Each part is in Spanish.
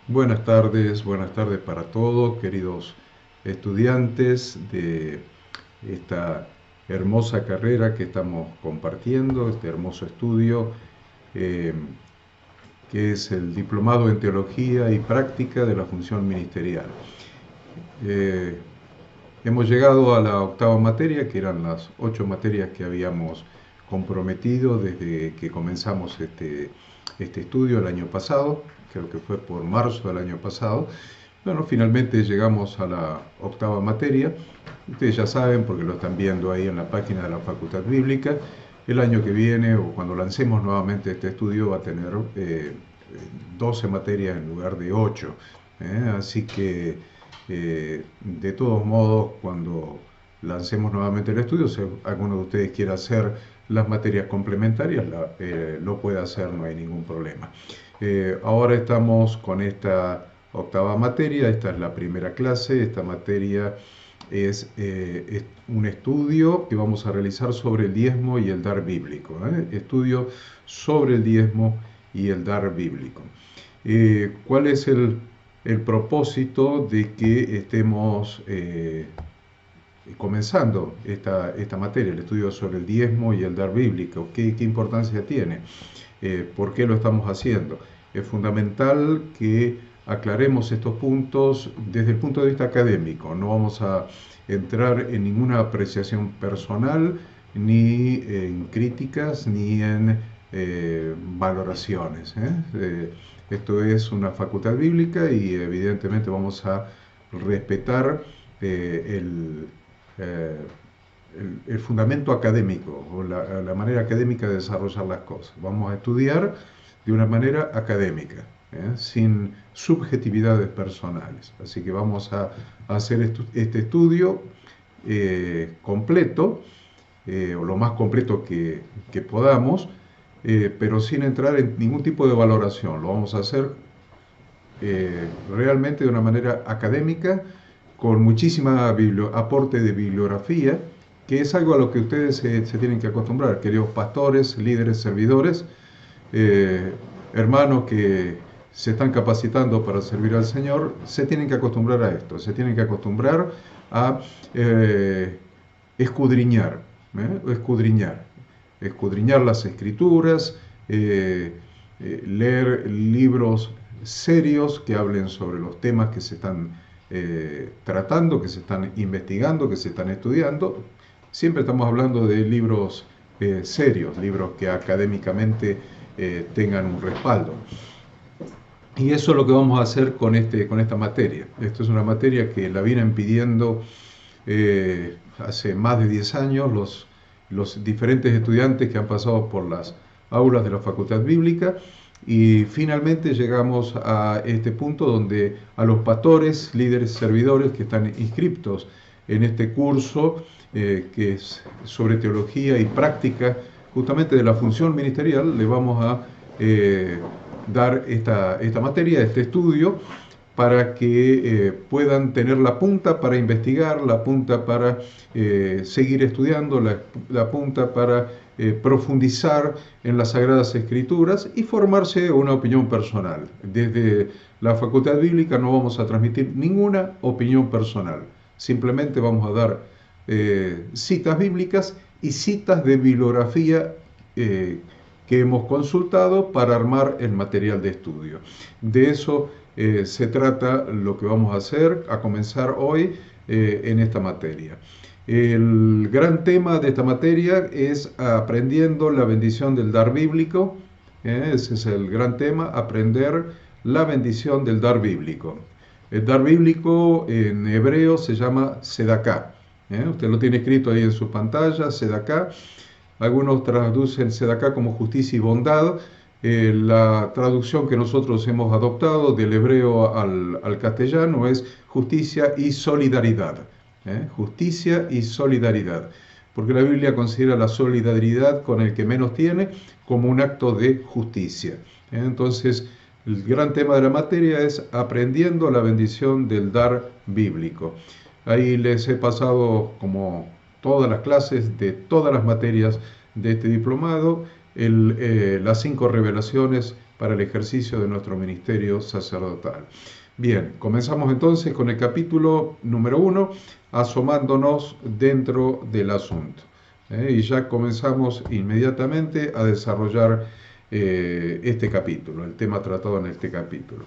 Buenas tardes para todos, queridos estudiantes de esta hermosa carrera que estamos compartiendo, este hermoso estudio eh, que es el Diplomado en Teología y Práctica de la Función Ministerial. Eh, Hemos llegado a la octava materia, que eran las 8 materias que habíamos comprometido desde que comenzamos este estudio el año pasado, creo que fue por marzo del año pasado. Bueno, finalmente llegamos a la octava materia. Ustedes ya saben, porque lo están viendo ahí en la página de la Facultad Bíblica, el año que viene o cuando lancemos nuevamente este estudio va a tener 12 materias en lugar de 8. Así que de todos modos, cuando lancemos nuevamente el estudio, si alguno de ustedes quiere hacer las materias complementarias, lo puede hacer, no hay ningún problema. Ahora estamos con esta octava materia, esta es la primera clase. Esta materia es un estudio que vamos a realizar sobre el diezmo y el dar bíblico. Estudio sobre el diezmo y el dar bíblico. ¿Cuál es el propósito de que estemos comenzando esta materia, el estudio sobre el diezmo y el dar bíblico? ¿Qué importancia tiene? ¿Por qué lo estamos haciendo? Es fundamental que aclaremos estos puntos desde el punto de vista académico. No vamos a entrar en ninguna apreciación personal, ni en críticas, ni en valoraciones. Esto es una facultad bíblica y evidentemente vamos a respetar eh, el fundamento académico o la manera académica de desarrollar las cosas. Vamos a estudiar de una manera académica, sin subjetividades personales. Así que vamos a hacer este estudio completo, o lo más completo que podamos, pero sin entrar en ningún tipo de valoración. Lo vamos a hacer realmente de una manera académica, con muchísima aporte de bibliografía, que es algo a lo que ustedes se tienen que acostumbrar, queridos pastores, líderes, servidores, hermanos que se están capacitando para servir al Señor. Se tienen que acostumbrar a esto, se tienen que acostumbrar a escudriñar, escudriñar las escrituras, leer libros serios que hablen sobre los temas que se están tratando, que se están investigando, que se están estudiando. Siempre estamos hablando de libros serios, libros que académicamente tengan un respaldo. Y eso es lo que vamos a hacer con esta materia. Esto es una materia que la vienen pidiendo hace más de 10 años los diferentes estudiantes que han pasado por las aulas de la Facultad Bíblica, y finalmente llegamos a este punto donde a los pastores, líderes, servidores que están inscriptos en este curso que es sobre teología y práctica justamente de la función ministerial, le vamos a dar esta materia, este estudio, para que puedan tener la punta para investigar, la punta para seguir estudiando, la punta para profundizar en las Sagradas Escrituras y formarse una opinión personal. Desde la Facultad Bíblica no vamos a transmitir ninguna opinión personal, simplemente vamos a dar citas bíblicas y citas de bibliografía que hemos consultado para armar el material de estudio. De eso se trata lo que vamos a hacer, a comenzar hoy en esta materia. El gran tema de esta materia es aprendiendo la bendición del dar bíblico. Ese es el gran tema, aprender la bendición del dar bíblico. El dar bíblico en hebreo se llama sedaká. Usted lo tiene escrito ahí en su pantalla, sedaká. Algunos traducen sedaká como justicia y bondad. La traducción que nosotros hemos adoptado del hebreo al castellano es justicia y solidaridad. Justicia y solidaridad. Porque la Biblia considera la solidaridad con el que menos tiene como un acto de justicia. Entonces, el gran tema de la materia es aprendiendo la bendición del dar bíblico. Ahí les he pasado, como todas las clases de todas las materias de este diplomado, las 5 revelaciones para el ejercicio de nuestro ministerio sacerdotal. Bien, comenzamos entonces con el capítulo número 1, asomándonos dentro del asunto. Y ya comenzamos inmediatamente a desarrollar este capítulo, el tema tratado en este capítulo.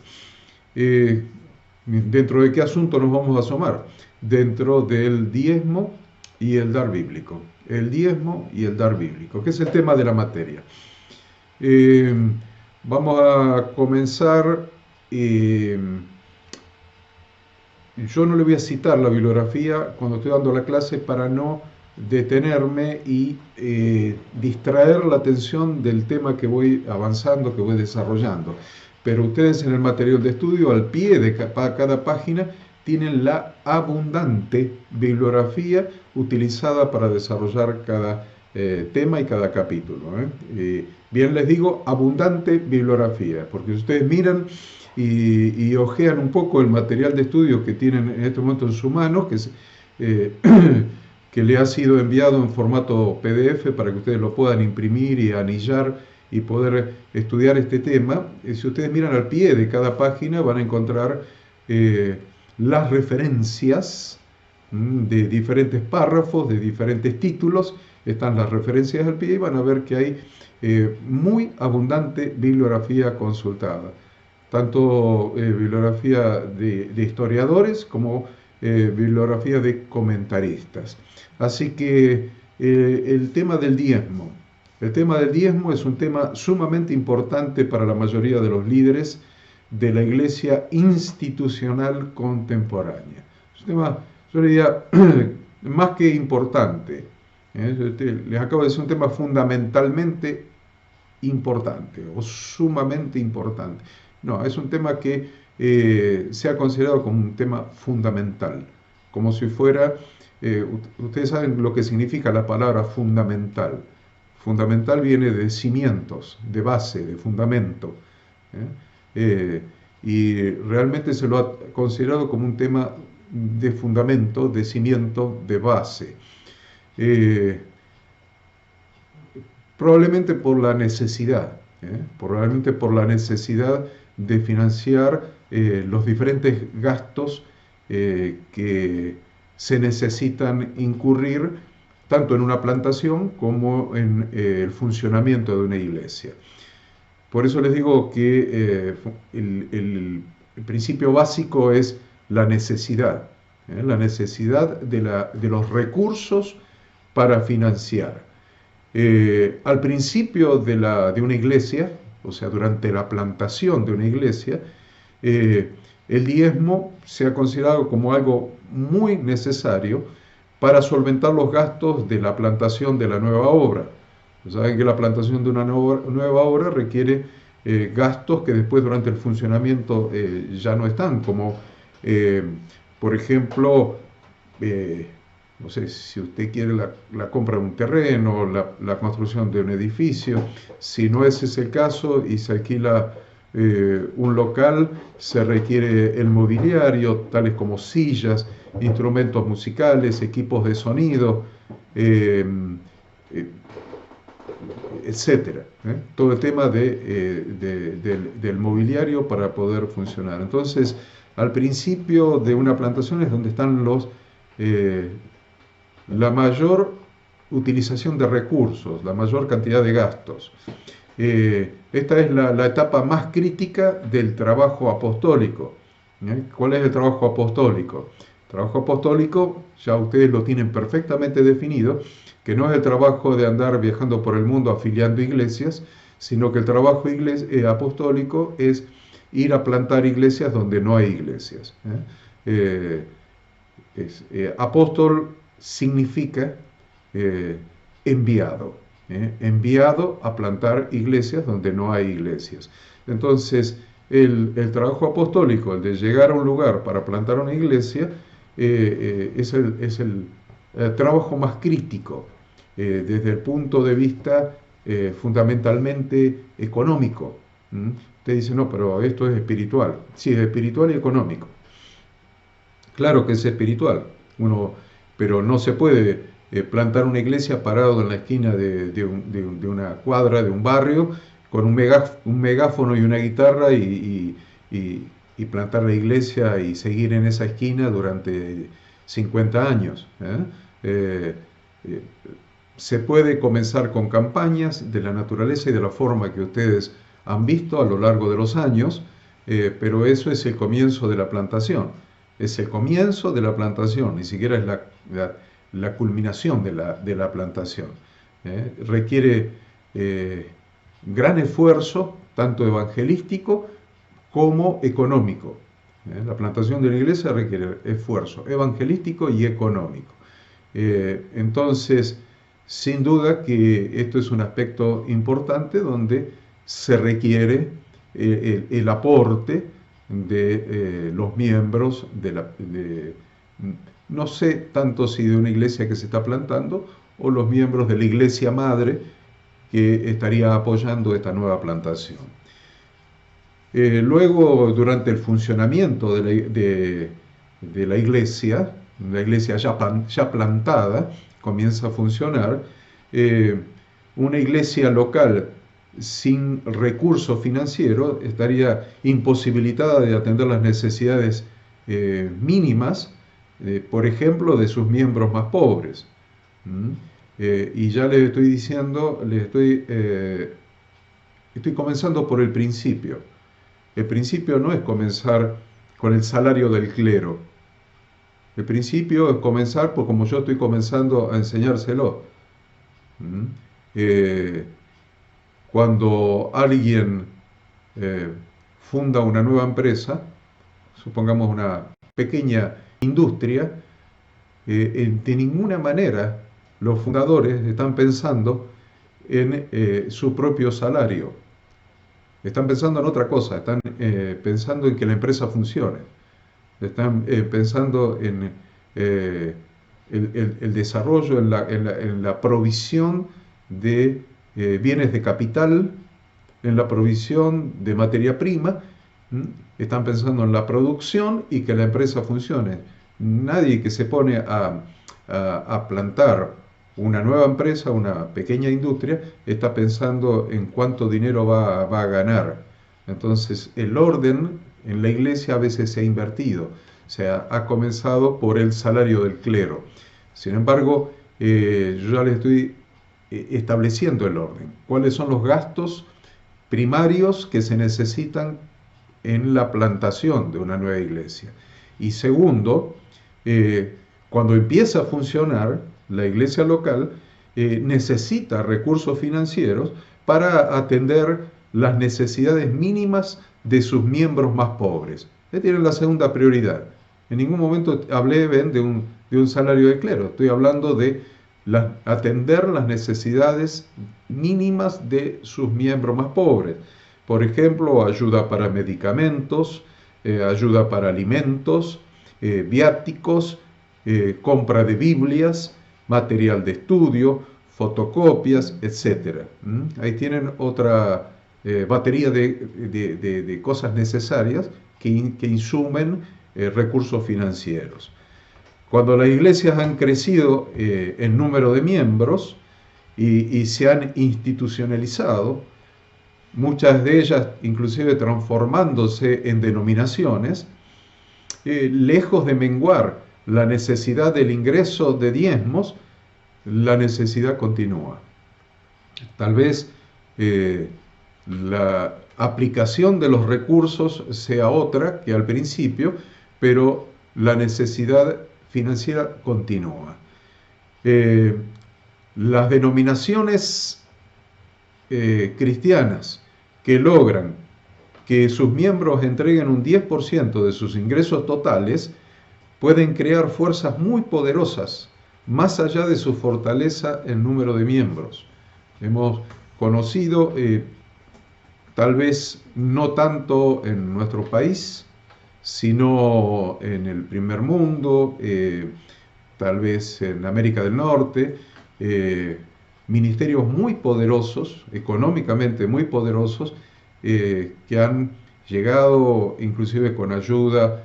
¿Dentro de qué asunto nos vamos a asomar? Dentro del diezmo y el dar bíblico. El diezmo y el dar bíblico, que es el tema de la materia. Vamos a comenzar. Yo no le voy a citar la bibliografía cuando estoy dando la clase para no detenerme y distraer la atención del tema que voy avanzando, que voy desarrollando. Pero ustedes en el material de estudio, al pie de cada página, tienen la abundante bibliografía utilizada para desarrollar cada tema y cada capítulo. Bien les digo, abundante bibliografía, porque si ustedes miran y ojean un poco el material de estudio que tienen en este momento en su mano, que le ha sido enviado en formato PDF para que ustedes lo puedan imprimir y anillar y poder estudiar este tema. Si ustedes miran al pie de cada página van a encontrar las referencias de diferentes párrafos, de diferentes títulos. Están las referencias al pie y van a ver que hay muy abundante bibliografía consultada. Tanto bibliografía de historiadores como bibliografía de comentaristas. Así que el tema del diezmo. El tema del diezmo es un tema sumamente importante para la mayoría de los líderes de la iglesia institucional contemporánea. Es un tema, yo diría, más que importante. Les acabo de decir un tema fundamentalmente importante o sumamente importante. No, es un tema que se ha considerado como un tema fundamental, como si fuera, ustedes saben lo que significa la palabra fundamental. Fundamental viene de cimientos, de base, de fundamento. Y realmente se lo ha considerado como un tema de fundamento, de cimiento, de base. Probablemente por la necesidad, de financiar los diferentes gastos que se necesitan incurrir tanto en una plantación como en el funcionamiento de una iglesia. Por eso les digo que el principio básico es la necesidad de los recursos para financiar. Al principio de una iglesia, o sea, durante la plantación de una iglesia, el diezmo se ha considerado como algo muy necesario para solventar los gastos de la plantación de la nueva obra. Saben que la plantación de una nueva obra requiere gastos que después durante el funcionamiento ya no están, como por ejemplo, no sé, si usted quiere la compra de un terreno, la construcción de un edificio. Si no ese es el caso y se alquila un local, se requiere el mobiliario, tales como sillas, instrumentos musicales, equipos de sonido, etcétera. Todo el tema del mobiliario para poder funcionar. Entonces, al principio de una plantación es donde están la mayor utilización de recursos, la mayor cantidad de gastos. Esta es la etapa más crítica del trabajo apostólico. ¿Cuál es el trabajo apostólico? El trabajo apostólico, ya ustedes lo tienen perfectamente definido, que no es el trabajo de andar viajando por el mundo afiliando iglesias, sino que el trabajo apostólico es ir a plantar iglesias donde no hay iglesias. Apóstol significa enviado, enviado a plantar iglesias donde no hay iglesias. Entonces, el trabajo apostólico, el de llegar a un lugar para plantar una iglesia, es el trabajo más crítico desde el punto de vista fundamentalmente económico. Usted dice, no, pero esto es espiritual. Sí, es espiritual y económico. Claro que es espiritual, pero no se puede plantar una iglesia parado en la esquina de una cuadra, de un barrio, con un megáfono y una guitarra y plantar la iglesia y seguir en esa esquina durante 50 años. Eh, eh, Se puede comenzar con campañas de la naturaleza y de la forma que ustedes han visto a lo largo de los años, pero eso es el comienzo de la plantación. Es el comienzo de la plantación, ni siquiera es la culminación de la plantación. Requiere gran esfuerzo, tanto evangelístico como económico. La plantación de la iglesia requiere esfuerzo evangelístico y económico. Entonces, sin duda que esto es un aspecto importante donde se requiere el aporte de los miembros no sé tanto si de una iglesia que se está plantando o los miembros de la iglesia madre que estaría apoyando esta nueva plantación. Luego, durante el funcionamiento de la iglesia ya plantada, comienza a funcionar, una iglesia local sin recursos financieros estaría imposibilitada de atender las necesidades mínimas, por ejemplo, de sus miembros más pobres. Y ya les estoy diciendo, estoy comenzando por el principio. El principio no es comenzar con el salario del clero. El principio es comenzar por como yo estoy comenzando a enseñárselo. Cuando alguien funda una nueva empresa, supongamos una pequeña industria, de ninguna manera los fundadores están pensando en su propio salario. Están pensando en otra cosa, están pensando en que la empresa funcione. Están pensando en el desarrollo, en la provisión de bienes de capital, en la provisión de materia prima. Están pensando en la producción y que la empresa funcione. Nadie que se pone a plantar una nueva empresa, una pequeña industria, está pensando en cuánto dinero va a ganar. Entonces, el orden en la iglesia a veces se ha invertido, o sea, ha comenzado por el salario del clero. Sin embargo, yo ya les estoy estableciendo el orden. ¿Cuáles son los gastos primarios que se necesitan en la plantación de una nueva iglesia? Y segundo, cuando empieza a funcionar, la iglesia local necesita recursos financieros para atender las necesidades mínimas de sus miembros más pobres. Tienen la segunda prioridad. En ningún momento hablé de un salario de clero. Estoy hablando de atender las necesidades mínimas de sus miembros más pobres. Por ejemplo, ayuda para medicamentos, ayuda para alimentos, viáticos, compra de Biblias, material de estudio, fotocopias, etc. Ahí tienen otra batería de cosas necesarias que insumen recursos financieros. Cuando las iglesias han crecido en número de miembros y se han institucionalizado, muchas de ellas inclusive transformándose en denominaciones, lejos de menguar la necesidad del ingreso de diezmos, la necesidad continúa. Tal vez la aplicación de los recursos sea otra que al principio, pero la necesidad financiera continúa. Las denominaciones cristianas que logran que sus miembros entreguen un 10% de sus ingresos totales pueden crear fuerzas muy poderosas, más allá de su fortaleza en número de miembros. Hemos conocido, tal vez no tanto en nuestro país, sino en el primer mundo, tal vez en América del Norte, ministerios muy poderosos, económicamente muy poderosos, que han llegado inclusive con ayuda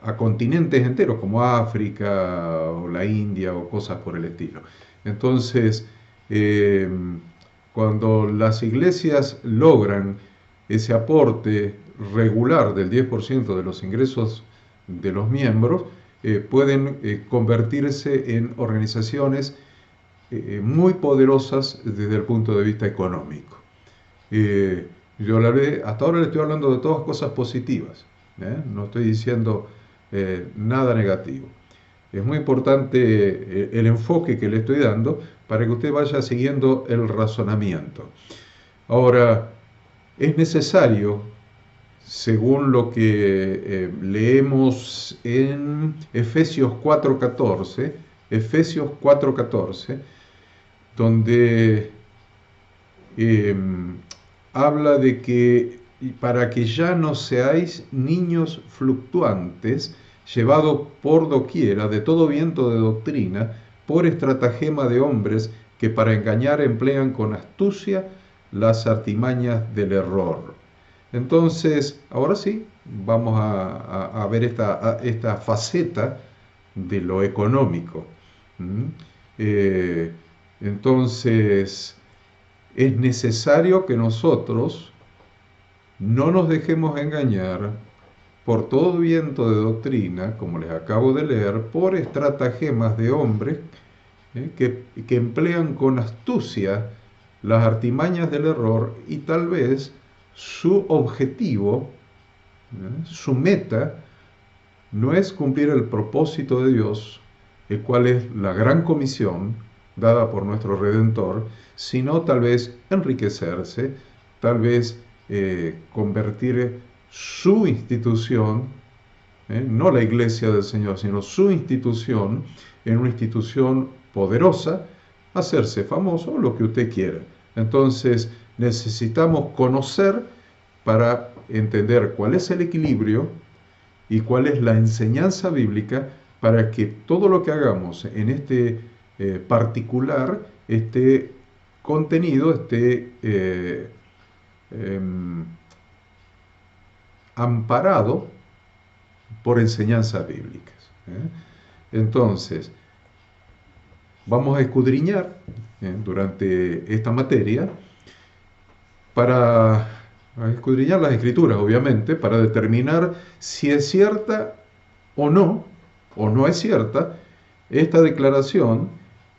a continentes enteros como África o la India o cosas por el estilo. Entonces, cuando las iglesias logran ese aporte regular del 10% de los ingresos de los miembros, pueden convertirse en organizaciones muy poderosas desde el punto de vista económico. Hasta ahora le estoy hablando de todas cosas positivas, no estoy diciendo nada negativo. Es muy importante el enfoque que le estoy dando para que usted vaya siguiendo el razonamiento. Ahora, es necesario, según lo que leemos en Efesios 4:14, donde habla de que para que ya no seáis niños fluctuantes, llevados por doquiera de todo viento de doctrina, por estratagema de hombres que para engañar emplean con astucia las artimañas del error. Entonces, ahora sí, vamos a ver esta faceta de lo económico. Entonces, es necesario que nosotros no nos dejemos engañar por todo viento de doctrina, como les acabo de leer, por estratagemas de hombres que emplean con astucia las artimañas del error, y tal vez su objetivo, su meta, no es cumplir el propósito de Dios, el cual es la gran comisión dada por nuestro Redentor, sino tal vez enriquecerse, tal vez convertir su institución, no la iglesia del Señor, sino su institución, en una institución poderosa, hacerse famoso, lo que usted quiera. Entonces necesitamos conocer para entender cuál es el equilibrio y cuál es la enseñanza bíblica para que todo lo que hagamos en este particular esté contenido, esté amparado por enseñanzas bíblicas. Entonces, vamos a escudriñar durante esta materia para escudriñar las Escrituras, obviamente, para determinar si es cierta o no es cierta, esta declaración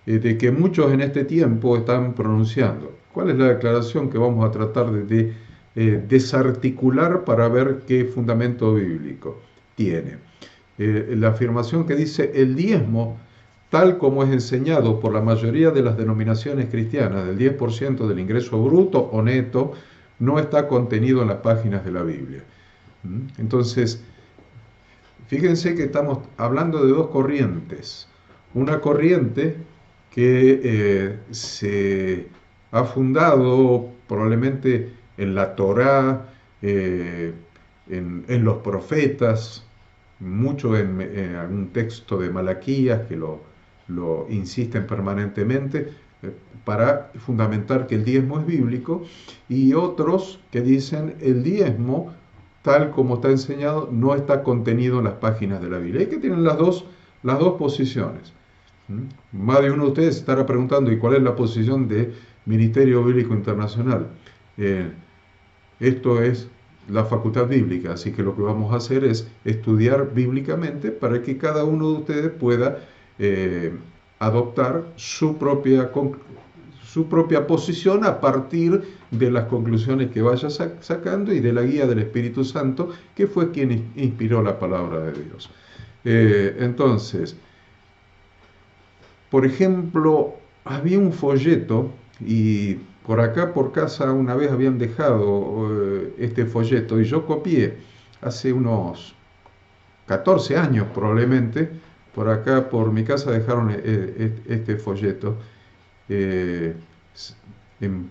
de que muchos en este tiempo están pronunciando. ¿Cuál es la declaración que vamos a tratar de desarticular para ver qué fundamento bíblico tiene? La afirmación que dice: el diezmo, tal como es enseñado por la mayoría de las denominaciones cristianas, del 10% del ingreso bruto o neto, no está contenido en las páginas de la Biblia. Entonces, fíjense que estamos hablando de dos corrientes. Una corriente que se ha fundado probablemente en la Torá, en los profetas, mucho en algún texto de Malaquías que lo insisten permanentemente para fundamentar que el diezmo es bíblico, y otros que dicen el diezmo, tal como está enseñado, no está contenido en las páginas de la Biblia. Hay que tener las dos posiciones. Más de uno de ustedes estará preguntando: ¿y cuál es la posición de Ministerio Bíblico Internacional? Esto es la facultad bíblica, así que lo que vamos a hacer es estudiar bíblicamente para que cada uno de ustedes pueda adoptar su propia posición a partir de las conclusiones que vaya sacando y de la guía del Espíritu Santo, que fue quien inspiró la palabra de Dios. Entonces, por ejemplo, había un folleto, y por acá por casa una vez habían dejado este folleto, y yo copié hace unos 14 años probablemente. Por acá por mi casa dejaron este folleto en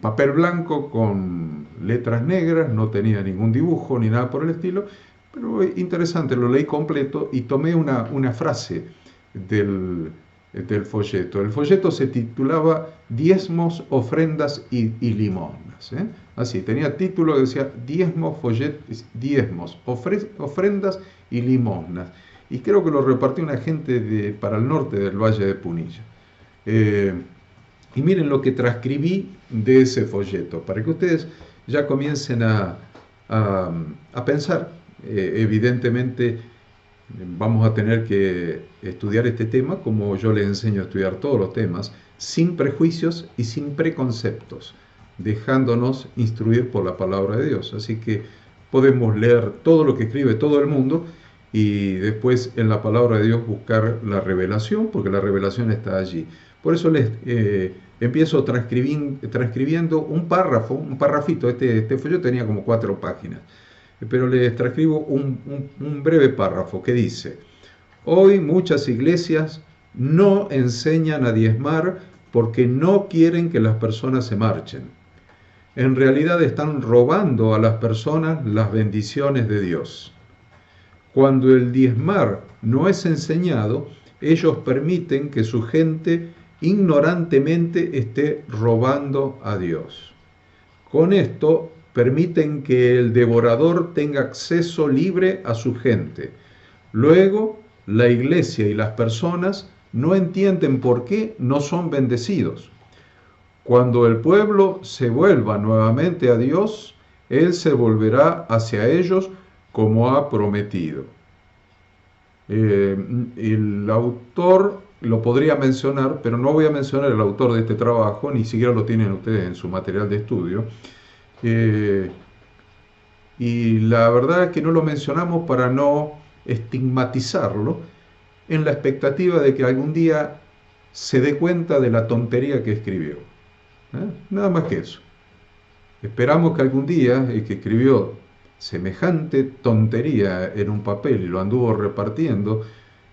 papel blanco con letras negras, no tenía ningún dibujo ni nada por el estilo, pero interesante, lo leí completo y tomé una frase del folleto. El folleto se titulaba Diezmos, ofrendas y limosnas. Así, tenía título que decía diezmos, ofrendas y limosnas. Y creo que lo repartió una gente para el norte del Valle de Punilla. Y miren lo que transcribí de ese folleto, para que ustedes ya comiencen a pensar. Evidentemente vamos a tener que estudiar este tema como yo les enseño a estudiar todos los temas, sin prejuicios y sin preconceptos, dejándonos instruir por la palabra de Dios. Así que podemos leer todo lo que escribe todo el mundo y después en la palabra de Dios buscar la revelación, porque la revelación está allí. Por eso les empiezo transcribiendo un párrafo, un parrafito. Este folleto tenía como 4 páginas, pero les transcribo un breve párrafo que dice: hoy muchas iglesias no enseñan a diezmar porque no quieren que las personas se marchen. En realidad están robando a las personas las bendiciones de Dios. Cuando el diezmar no es enseñado, ellos permiten que su gente ignorantemente esté robando a Dios. Con esto permiten que el devorador tenga acceso libre a su gente. Luego, la iglesia y las personas no entienden por qué no son bendecidos. Cuando el pueblo se vuelva nuevamente a Dios, Él se volverá hacia ellos como ha prometido. El autor lo podría mencionar, pero no voy a mencionar el autor de este trabajo, ni siquiera lo tienen ustedes en su material de estudio. Y la verdad es que no lo mencionamos para no estigmatizarlo, en la expectativa de que algún día se dé cuenta de la tontería que escribió. Nada más que eso. Esperamos que algún día el que escribió semejante tontería en un papel y lo anduvo repartiendo,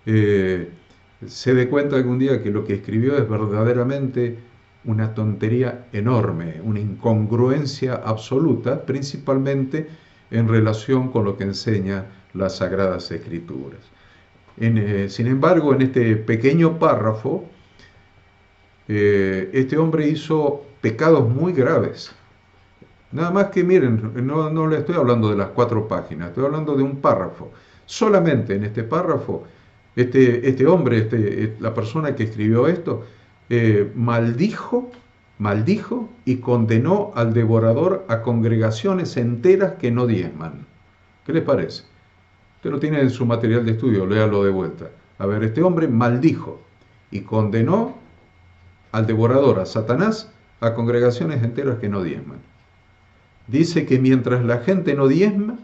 se dé cuenta algún día que lo que escribió es verdaderamente una tontería enorme, una incongruencia absoluta, principalmente en relación con lo que enseña las Sagradas Escrituras. Sin embargo, en este pequeño párrafo, este hombre hizo pecados muy graves. Nada más que miren, no le estoy hablando de las 4 páginas, estoy hablando de un párrafo. Solamente en este párrafo, este hombre, la persona que escribió esto, maldijo y condenó al devorador a congregaciones enteras que no diezman. ¿Qué les parece? Usted lo tiene en su material de estudio, léalo de vuelta. A ver, este hombre maldijo y condenó al devorador, a Satanás, a congregaciones enteras que no diezman. Dice que mientras la gente no diezma,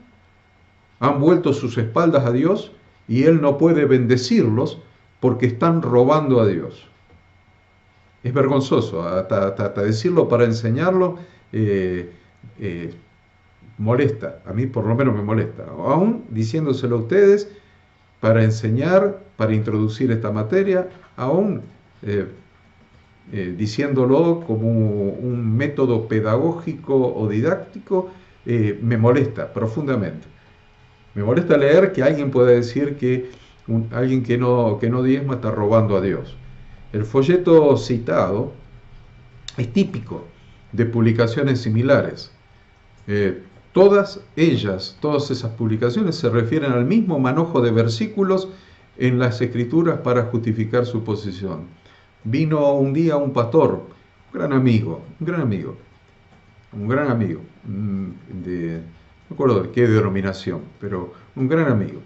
han vuelto sus espaldas a Dios y Él no puede bendecirlos porque están robando a Dios. Es vergonzoso, hasta decirlo para enseñarlo molesta, a mí por lo menos me molesta. Aún diciéndoselo a ustedes para enseñar, para introducir esta materia, aún diciéndolo como un método pedagógico o didáctico, me molesta profundamente. Me molesta leer que alguien pueda decir que alguien que no diezma está robando a Dios. El folleto citado es típico de publicaciones similares. Todas esas publicaciones se refieren al mismo manojo de versículos en las Escrituras para justificar su posición. Vino un día un pastor, un gran amigo, no me acuerdo de qué denominación, pero un gran amigo,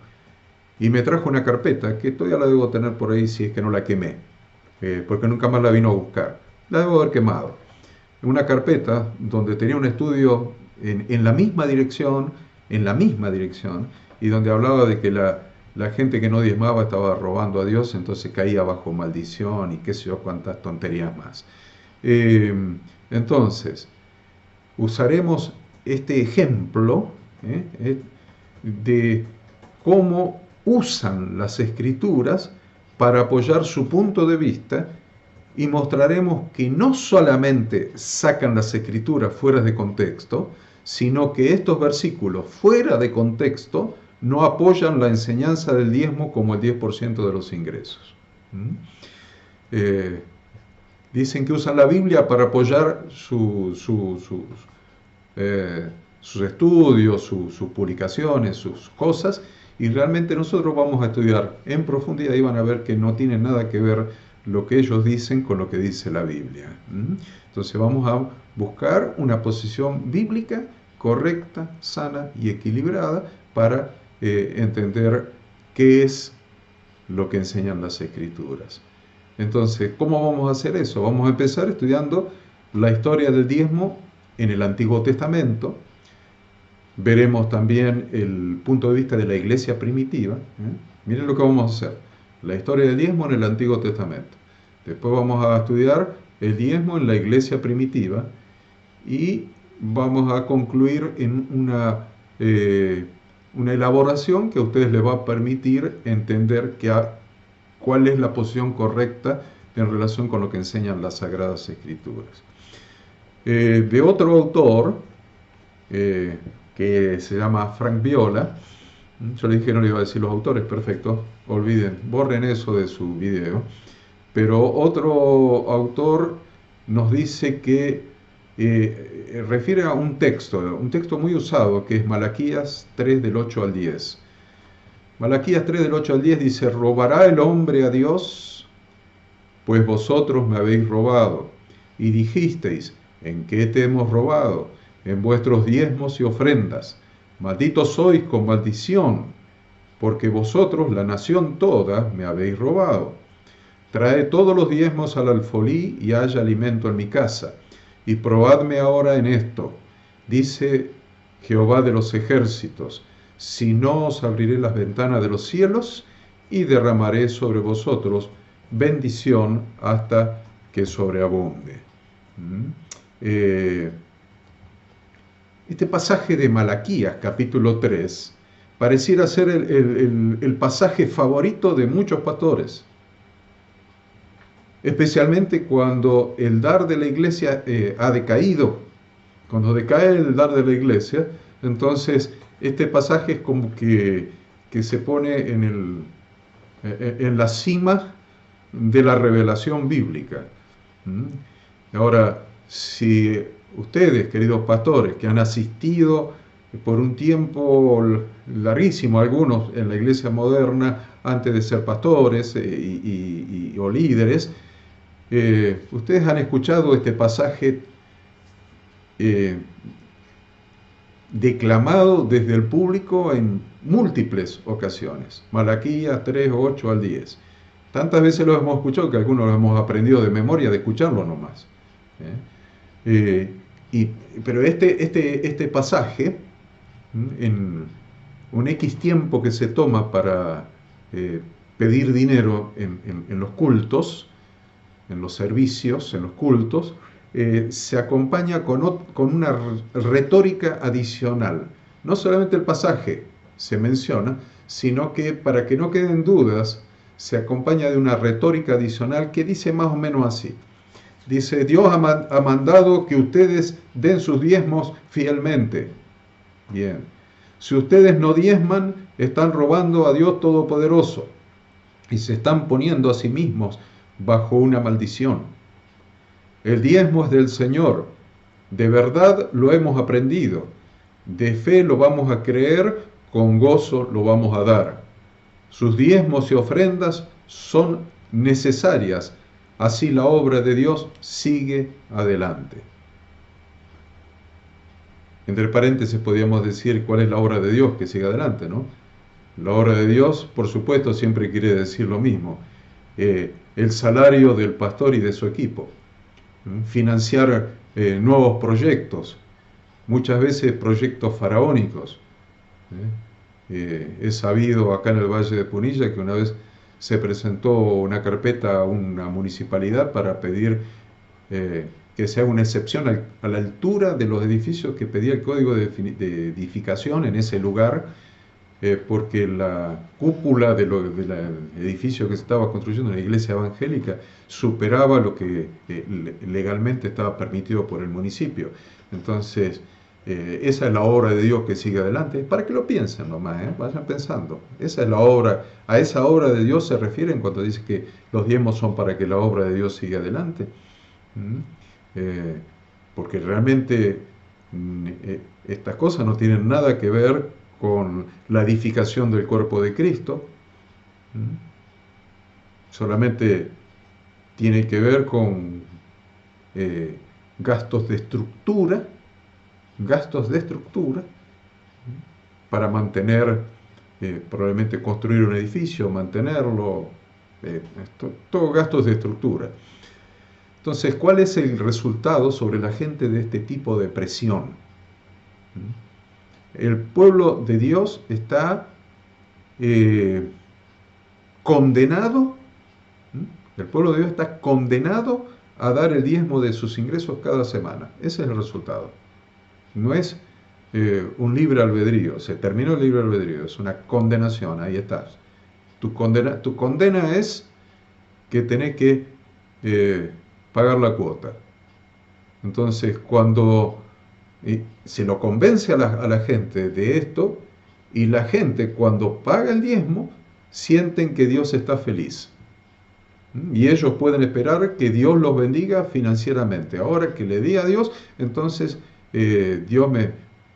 y me trajo una carpeta que todavía la debo tener por ahí si es que no la quemé, porque nunca más la vino a buscar, la debo haber quemado. Una carpeta donde tenía un estudio en la misma dirección, y donde hablaba de que la gente que no diezmaba estaba robando a Dios, entonces caía bajo maldición y qué sé yo cuántas tonterías más. Entonces, usaremos este ejemplo de cómo usan las Escrituras para apoyar su punto de vista, y mostraremos que no solamente sacan las Escrituras fuera de contexto, sino que estos versículos fuera de contexto no apoyan la enseñanza del diezmo como el 10% de los ingresos. Dicen que usan la Biblia para apoyar sus estudios, sus publicaciones, sus cosas, y realmente nosotros vamos a estudiar en profundidad y van a ver que no tiene nada que ver lo que ellos dicen con lo que dice la Biblia. Entonces vamos a buscar una posición bíblica correcta, sana y equilibrada para entender qué es lo que enseñan las Escrituras. Entonces, ¿cómo vamos a hacer eso? Vamos a empezar estudiando la historia del diezmo en el Antiguo Testamento. Veremos también el punto de vista de la iglesia primitiva. Miren lo que vamos a hacer. La historia del diezmo en el Antiguo Testamento. Después vamos a estudiar el diezmo en la iglesia primitiva. Y vamos a concluir en una elaboración que a ustedes les va a permitir entender cuál es la posición correcta en relación con lo que enseñan las Sagradas Escrituras. De otro autor, que se llama Frank Viola, yo le dije que no le iba a decir los autores, perfecto, olviden, borren eso de su video, pero otro autor nos dice que refiere a un texto muy usado, que es Malaquías 3 del 8 al 10. Malaquías 3 del 8 al 10 dice: ¿robará el hombre a Dios? Pues vosotros me habéis robado. Y dijisteis: ¿en qué te hemos robado? En vuestros diezmos y ofrendas. Malditos sois con maldición, porque vosotros, la nación toda, me habéis robado. Trae todos los diezmos al alfolí y haya alimento en mi casa. Y probadme ahora en esto, dice Jehová de los ejércitos, si no os abriré las ventanas de los cielos y derramaré sobre vosotros bendición hasta que sobreabunde. Este pasaje de Malaquías, capítulo 3, pareciera ser el pasaje favorito de muchos pastores, especialmente cuando el dar de la iglesia ha decaído. Cuando decae el dar de la iglesia, entonces este pasaje es como que se pone en la cima de la revelación bíblica. Ahora, si ustedes, queridos pastores, que han asistido por un tiempo larguísimo, algunos en la iglesia moderna, antes de ser pastores o líderes, ustedes han escuchado este pasaje declamado desde el público en múltiples ocasiones. Malaquías 3, 8 al 10. Tantas veces lo hemos escuchado que algunos lo hemos aprendido de memoria de escucharlo nomás. Pero este pasaje, en un X tiempo que se toma para pedir dinero en los cultos, en los servicios, en los cultos, se acompaña con una retórica adicional. No solamente el pasaje se menciona, sino que, para que no queden dudas, se acompaña de una retórica adicional que dice más o menos así. Dice: Dios ha mandado que ustedes den sus diezmos fielmente. Bien. Si ustedes no diezman, están robando a Dios Todopoderoso y se están poniendo a sí mismos bajo una maldición. El diezmo es del Señor. De verdad lo hemos aprendido. De fe lo vamos a creer, con gozo lo vamos a dar. Sus diezmos y ofrendas son necesarias. Así la obra de Dios sigue adelante. Entre paréntesis podríamos decir cuál es la obra de Dios que sigue adelante, ¿no? La obra de Dios, por supuesto, siempre quiere decir lo mismo. El salario del pastor y de su equipo. Financiar nuevos proyectos, muchas veces proyectos faraónicos. He sabido acá en el Valle de Punilla que una vez se presentó una carpeta a una municipalidad para pedir que se haga una excepción a la altura de los edificios que pedía el código de edificación en ese lugar, porque la cúpula del edificio que se estaba construyendo en la iglesia evangélica superaba lo que legalmente estaba permitido por el municipio. Entonces, esa es la obra de Dios que sigue adelante, para que lo piensen nomás, vayan pensando. Esa es la obra, a esa obra de Dios se refieren cuando dice que los diezmos son para que la obra de Dios siga adelante. Porque realmente estas cosas no tienen nada que ver con la edificación del cuerpo de Cristo. Solamente tiene que ver con gastos de estructura, para mantener, probablemente construir un edificio, mantenerlo, todo gastos de estructura. Entonces, ¿cuál es el resultado sobre la gente de este tipo de presión? El pueblo de Dios está condenado, el pueblo de Dios está condenado a dar el diezmo de sus ingresos cada semana. Ese es el resultado. No es un libre albedrío, se terminó el libre albedrío, es una condenación, ahí estás. Tu condena es que tenés que pagar la cuota. Entonces, cuando se lo convence a la gente de esto, y la gente cuando paga el diezmo, sienten que Dios está feliz. Y ellos pueden esperar que Dios los bendiga financieramente. Ahora que le di a Dios, entonces Dios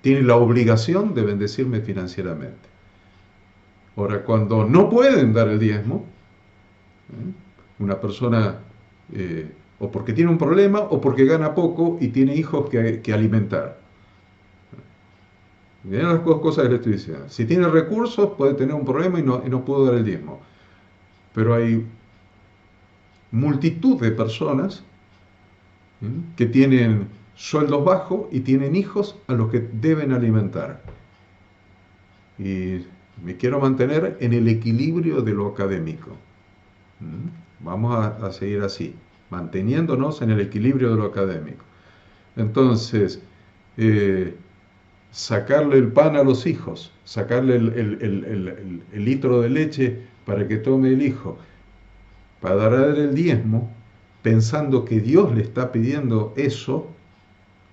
tiene la obligación de bendecirme financieramente. Ahora, cuando no pueden dar el diezmo, una persona o porque tiene un problema o porque gana poco y tiene hijos que alimentar. Miren las dos cosas que le estoy diciendo. Si tiene recursos, puede tener un problema y no puede dar el diezmo. Pero hay multitud de personas que tienen sueldos bajos y tienen hijos a los que deben alimentar. Y me quiero mantener en el equilibrio de lo académico. Vamos a seguir así, manteniéndonos en el equilibrio de lo académico. Entonces, sacarle el pan a los hijos, sacarle el litro de leche para que tome el hijo, para dar el diezmo, pensando que Dios le está pidiendo eso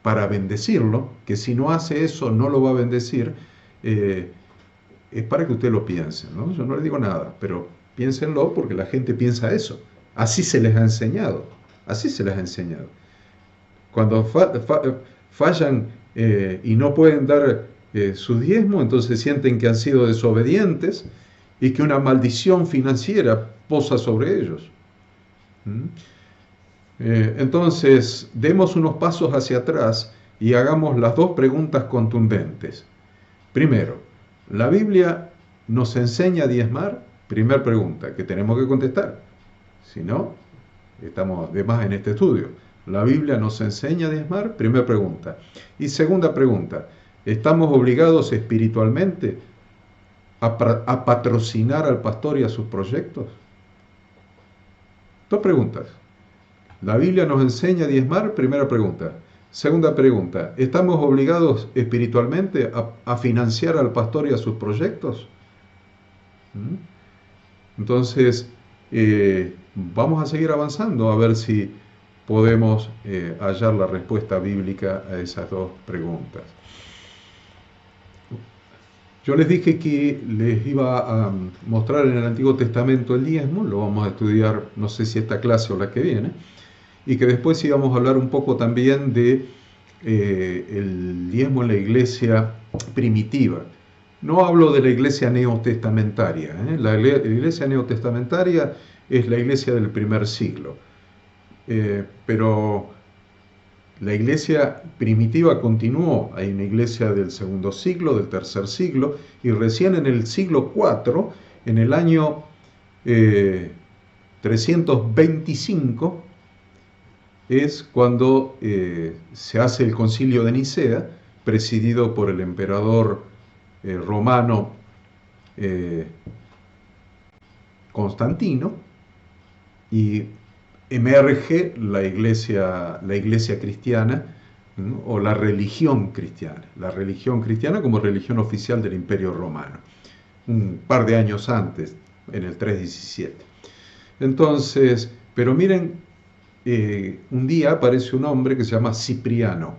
para bendecirlo, que si no hace eso no lo va a bendecir, es para que usted lo piense, ¿no? Yo no le digo nada, pero piénsenlo porque la gente piensa eso. Así se les ha enseñado, así se les ha enseñado. Cuando fallan y no pueden dar su diezmo, entonces sienten que han sido desobedientes y que una maldición financiera posa sobre ellos. Entonces, demos unos pasos hacia atrás y hagamos las dos preguntas contundentes. Primero, ¿la Biblia nos enseña a diezmar? Primera pregunta que tenemos que contestar. Si no, estamos de más en este estudio. ¿La Biblia nos enseña a diezmar? Primera pregunta. Y segunda pregunta, ¿estamos obligados espiritualmente a patrocinar al pastor y a sus proyectos? Dos preguntas. ¿La Biblia nos enseña a diezmar? Primera pregunta. Segunda pregunta, ¿estamos obligados espiritualmente a financiar al pastor y a sus proyectos? Entonces, vamos a seguir avanzando a ver si podemos hallar la respuesta bíblica a esas dos preguntas. Yo les dije que les iba a mostrar en el Antiguo Testamento el diezmo, lo vamos a estudiar, no sé si esta clase o la que viene, y que después íbamos a hablar un poco también de el diezmo en la iglesia primitiva. No hablo de la iglesia neotestamentaria, La iglesia neotestamentaria es la iglesia del primer siglo, pero la iglesia primitiva continuó. Hay una iglesia del segundo siglo, del tercer siglo, y recién en el siglo IV, en el año 325, es cuando se hace el concilio de Nicea, presidido por el emperador romano Constantino, y emerge la iglesia cristiana, o la religión cristiana como religión oficial del Imperio Romano, un par de años antes, en el 317. Entonces, pero miren, un día aparece un hombre que se llama Cipriano.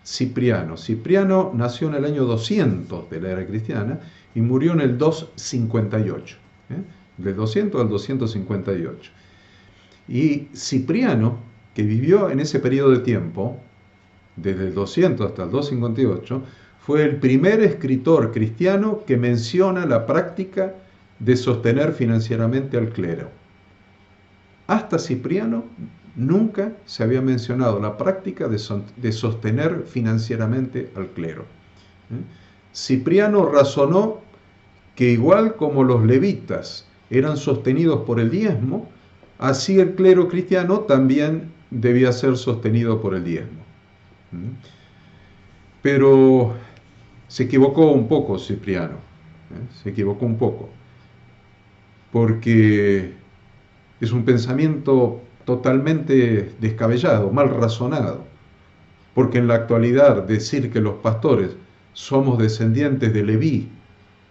Cipriano nació en el año 200 de la era cristiana y murió en el 258, del 200 al 258. Y Cipriano, que vivió en ese periodo de tiempo, desde el 200 hasta el 258, fue el primer escritor cristiano que menciona la práctica de sostener financieramente al clero. hasta Cipriano nunca se había mencionado la práctica de sostener financieramente al clero. Cipriano razonó que igual como los levitas eran sostenidos por el diezmo, así el clero cristiano también debía ser sostenido por el diezmo. Pero se equivocó un poco Cipriano, se equivocó un poco, porque es un pensamiento totalmente descabellado, mal razonado, porque en la actualidad decir que los pastores somos descendientes de Leví,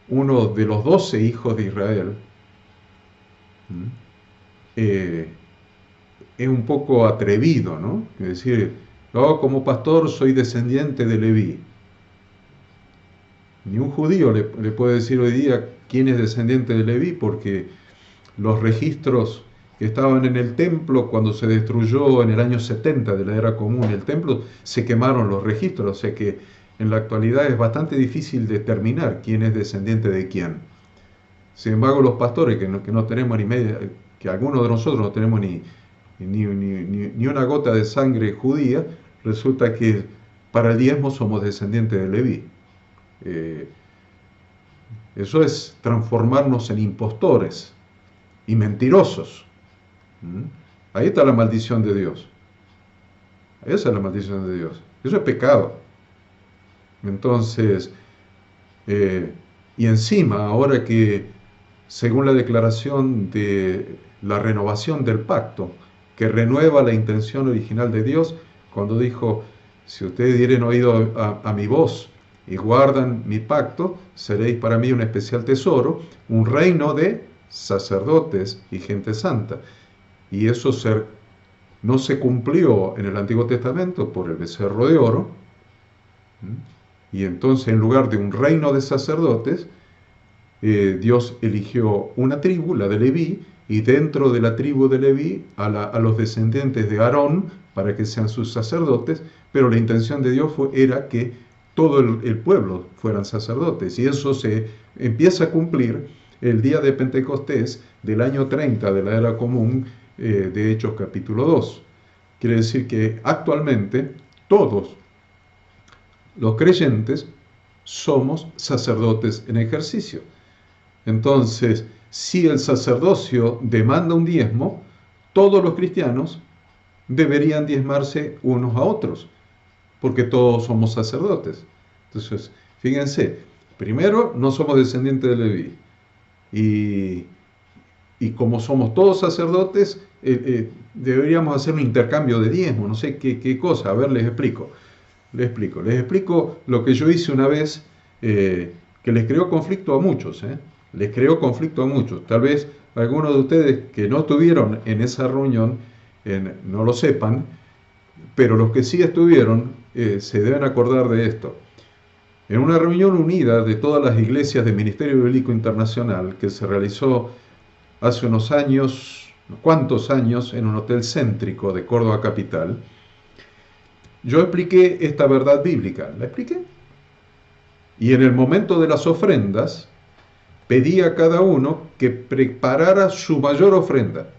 uno de los 12 hijos de Israel, es un poco atrevido, ¿no? Es decir, yo como pastor soy descendiente de Leví. Ni un judío le puede decir hoy día quién es descendiente de Leví, porque los registros que estaban en el templo cuando se destruyó en el año 70 de la era común el templo, se quemaron los registros, o sea que en la actualidad es bastante difícil determinar quién es descendiente de quién. Sin embargo, los pastores que no tenemos ni media, que algunos de nosotros no tenemos ni una gota de sangre judía, resulta que para el diezmo somos descendientes de Leví. Eso es transformarnos en impostores y mentirosos. Ahí está la maldición de Dios. Esa es la maldición de Dios. Eso es pecado. Entonces, y encima, ahora que, según la declaración de la renovación del pacto, que renueva la intención original de Dios, cuando dijo, si ustedes dieren oído a mi voz y guardan mi pacto, seréis para mí un especial tesoro, un reino de sacerdotes y gente santa. Y eso no se cumplió en el Antiguo Testamento por el becerro de oro. Y entonces, en lugar de un reino de sacerdotes, Dios eligió una tribu, la de Leví, y dentro de la tribu de Leví a los descendientes de Aarón para que sean sus sacerdotes, pero la intención de Dios era que todo el pueblo fueran sacerdotes, y eso se empieza a cumplir el día de Pentecostés del año 30 de la era común, de Hechos capítulo 2. Quiere decir que actualmente todos los creyentes somos sacerdotes en ejercicio. Entonces, si el sacerdocio demanda un diezmo, todos los cristianos deberían diezmarse unos a otros, porque todos somos sacerdotes. Entonces, fíjense, primero, no somos descendientes de Leví, y como somos todos sacerdotes, deberíamos hacer un intercambio de diezmo, no sé qué cosa. A ver, les explico lo que yo hice una vez, que les creó conflicto a muchos, les creó conflicto a muchos. Tal vez algunos de ustedes que no estuvieron en esa reunión no lo sepan, pero los que sí estuvieron se deben acordar de esto. En una reunión unida de todas las iglesias del Ministerio Bíblico Internacional que se realizó hace unos cuantos años, en un hotel céntrico de Córdoba capital, yo expliqué esta verdad bíblica, la expliqué. Y en el momento de las ofrendas, pedí a cada uno que preparara su mayor ofrenda.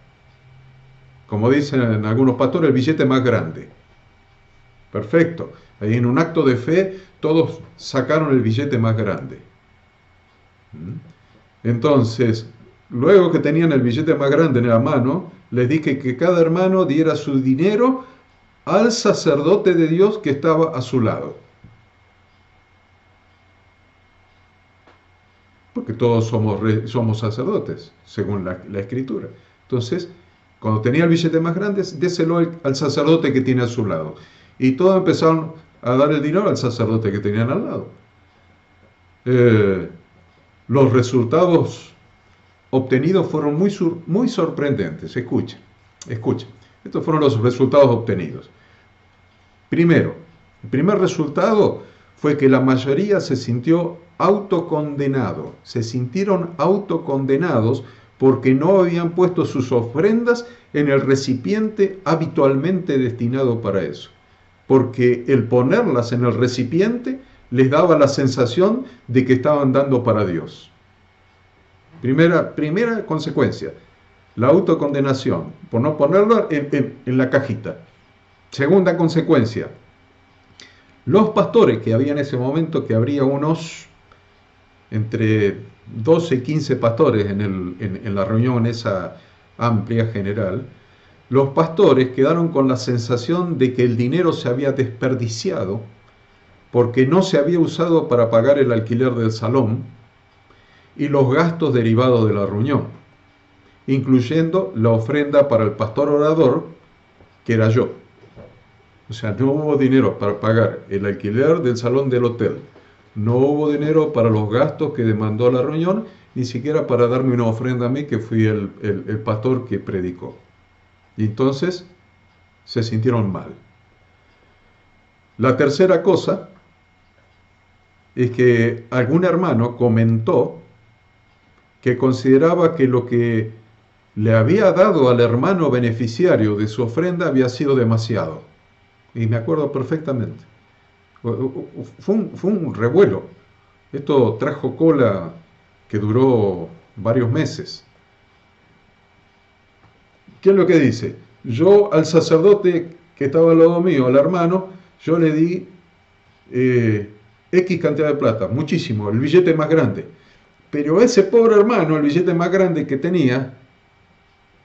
Como dicen algunos pastores, el billete más grande. Perfecto. Ahí en un acto de fe, todos sacaron el billete más grande. Entonces, luego que tenían el billete más grande en la mano, les dije que cada hermano diera su dinero al sacerdote de Dios que estaba a su lado. Porque todos somos sacerdotes, según la Escritura. Entonces, cuando tenía el billete más grande, déselo al sacerdote que tiene a su lado. Y todos empezaron a dar el dinero al sacerdote que tenían al lado. Los resultados obtenidos fueron muy sorprendentes. Escuchen. Estos fueron los resultados obtenidos. Primero, el primer resultado fue que la mayoría se sintieron autocondenados porque no habían puesto sus ofrendas en el recipiente habitualmente destinado para eso. Porque el ponerlas en el recipiente les daba la sensación de que estaban dando para Dios. Primera consecuencia. la autocondenación, por no ponerlo en la cajita. Segunda consecuencia, los pastores que había en ese momento, que habría unos entre 12 y 15 pastores en la reunión esa amplia general, los pastores quedaron con la sensación de que el dinero se había desperdiciado porque no se había usado para pagar el alquiler del salón y los gastos derivados de la reunión, incluyendo la ofrenda para el pastor orador, que era yo. O sea, no hubo dinero para pagar el alquiler del salón del hotel, no hubo dinero para los gastos que demandó la reunión, ni siquiera para darme una ofrenda a mí, que fui el pastor que predicó. Y entonces se sintieron mal. La tercera cosa es que algún hermano comentó que consideraba que lo que le había dado al hermano beneficiario de su ofrenda había sido demasiado. Y me acuerdo perfectamente. Fue un revuelo. Esto trajo cola que duró varios meses. ¿Qué es lo que dice? Yo al sacerdote que estaba al lado mío, al hermano, yo le di X cantidad de plata, muchísimo, el billete más grande. Pero ese pobre hermano, el billete más grande que tenía,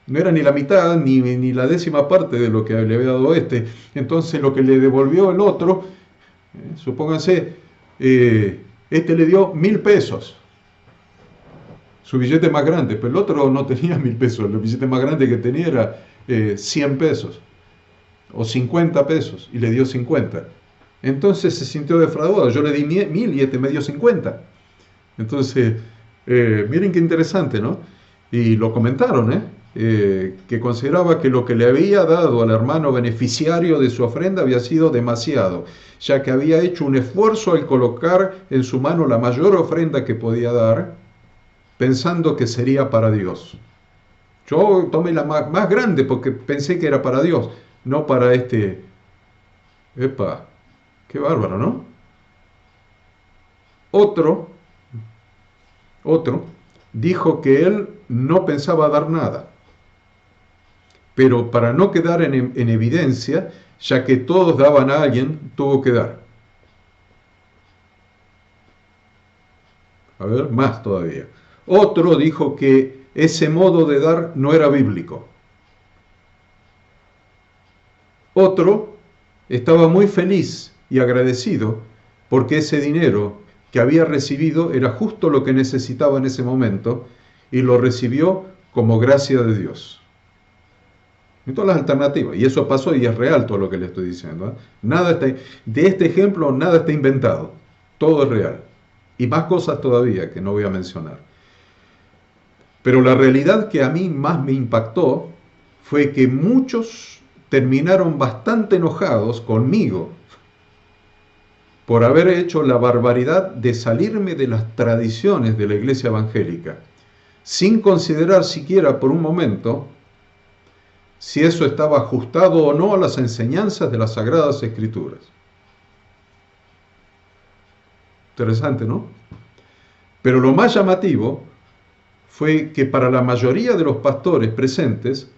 no era ni la mitad ni la décima parte de lo que le había dado este. Entonces lo que le devolvió el otro, supónganse, este le dio 1.000 pesos, su billete más grande, pero el otro no tenía 1.000 pesos, el billete más grande que tenía era 100 pesos o 50 pesos y le dio 50. Entonces se sintió defraudado. Yo le di 1.000 y este me dio 50. Entonces, miren qué interesante, ¿no? Y lo comentaron, que consideraba que lo que le había dado al hermano beneficiario de su ofrenda había sido demasiado, ya que había hecho un esfuerzo al colocar en su mano la mayor ofrenda que podía dar, pensando que sería para Dios. Yo tomé la más grande porque pensé que era para Dios, no para este. Epa, qué bárbaro, ¿no? Otro dijo que él no pensaba dar nada, pero para no quedar en evidencia, ya que todos daban a alguien, tuvo que dar. A ver, más todavía. Otro dijo que ese modo de dar no era bíblico. Otro estaba muy feliz y agradecido porque ese dinero que había recibido era justo lo que necesitaba en ese momento y lo recibió como gracia de Dios. Y todas las alternativas. Y eso pasó y es real todo lo que le estoy diciendo. Nada está, de este ejemplo nada está inventado. Todo es real. Y más cosas todavía que no voy a mencionar. Pero la realidad que a mí más me impactó fue que muchos terminaron bastante enojados conmigo por haber hecho la barbaridad de salirme de las tradiciones de la iglesia evangélica, sin considerar siquiera por un momento si eso estaba ajustado o no a las enseñanzas de las Sagradas Escrituras. Interesante, ¿no? Pero lo más llamativo fue que para la mayoría de los pastores presentes,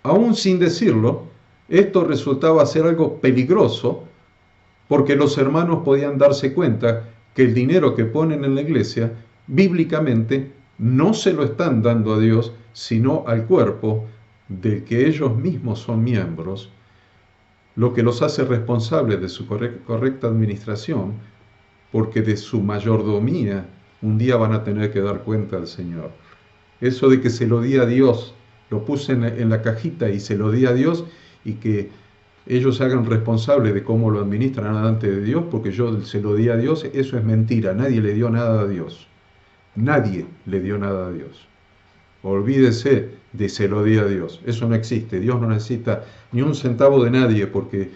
aún sin decirlo, esto resultaba ser algo peligroso, porque los hermanos podían darse cuenta que el dinero que ponen en la iglesia, bíblicamente, no se lo están dando a Dios, sino al cuerpo del que ellos mismos son miembros, lo que los hace responsables de su correcta administración, porque de su mayordomía un día van a tener que dar cuenta al Señor. Eso de que se lo di a Dios, lo puse en la cajita y se lo di a Dios, y que ellos se hagan responsables de cómo lo administran delante de Dios, porque yo se lo di a Dios, eso es mentira. Nadie le dio nada a Dios. Nadie le dio nada a Dios. Olvídese de se lo di a Dios. Eso no existe. Dios no necesita ni un centavo de nadie, porque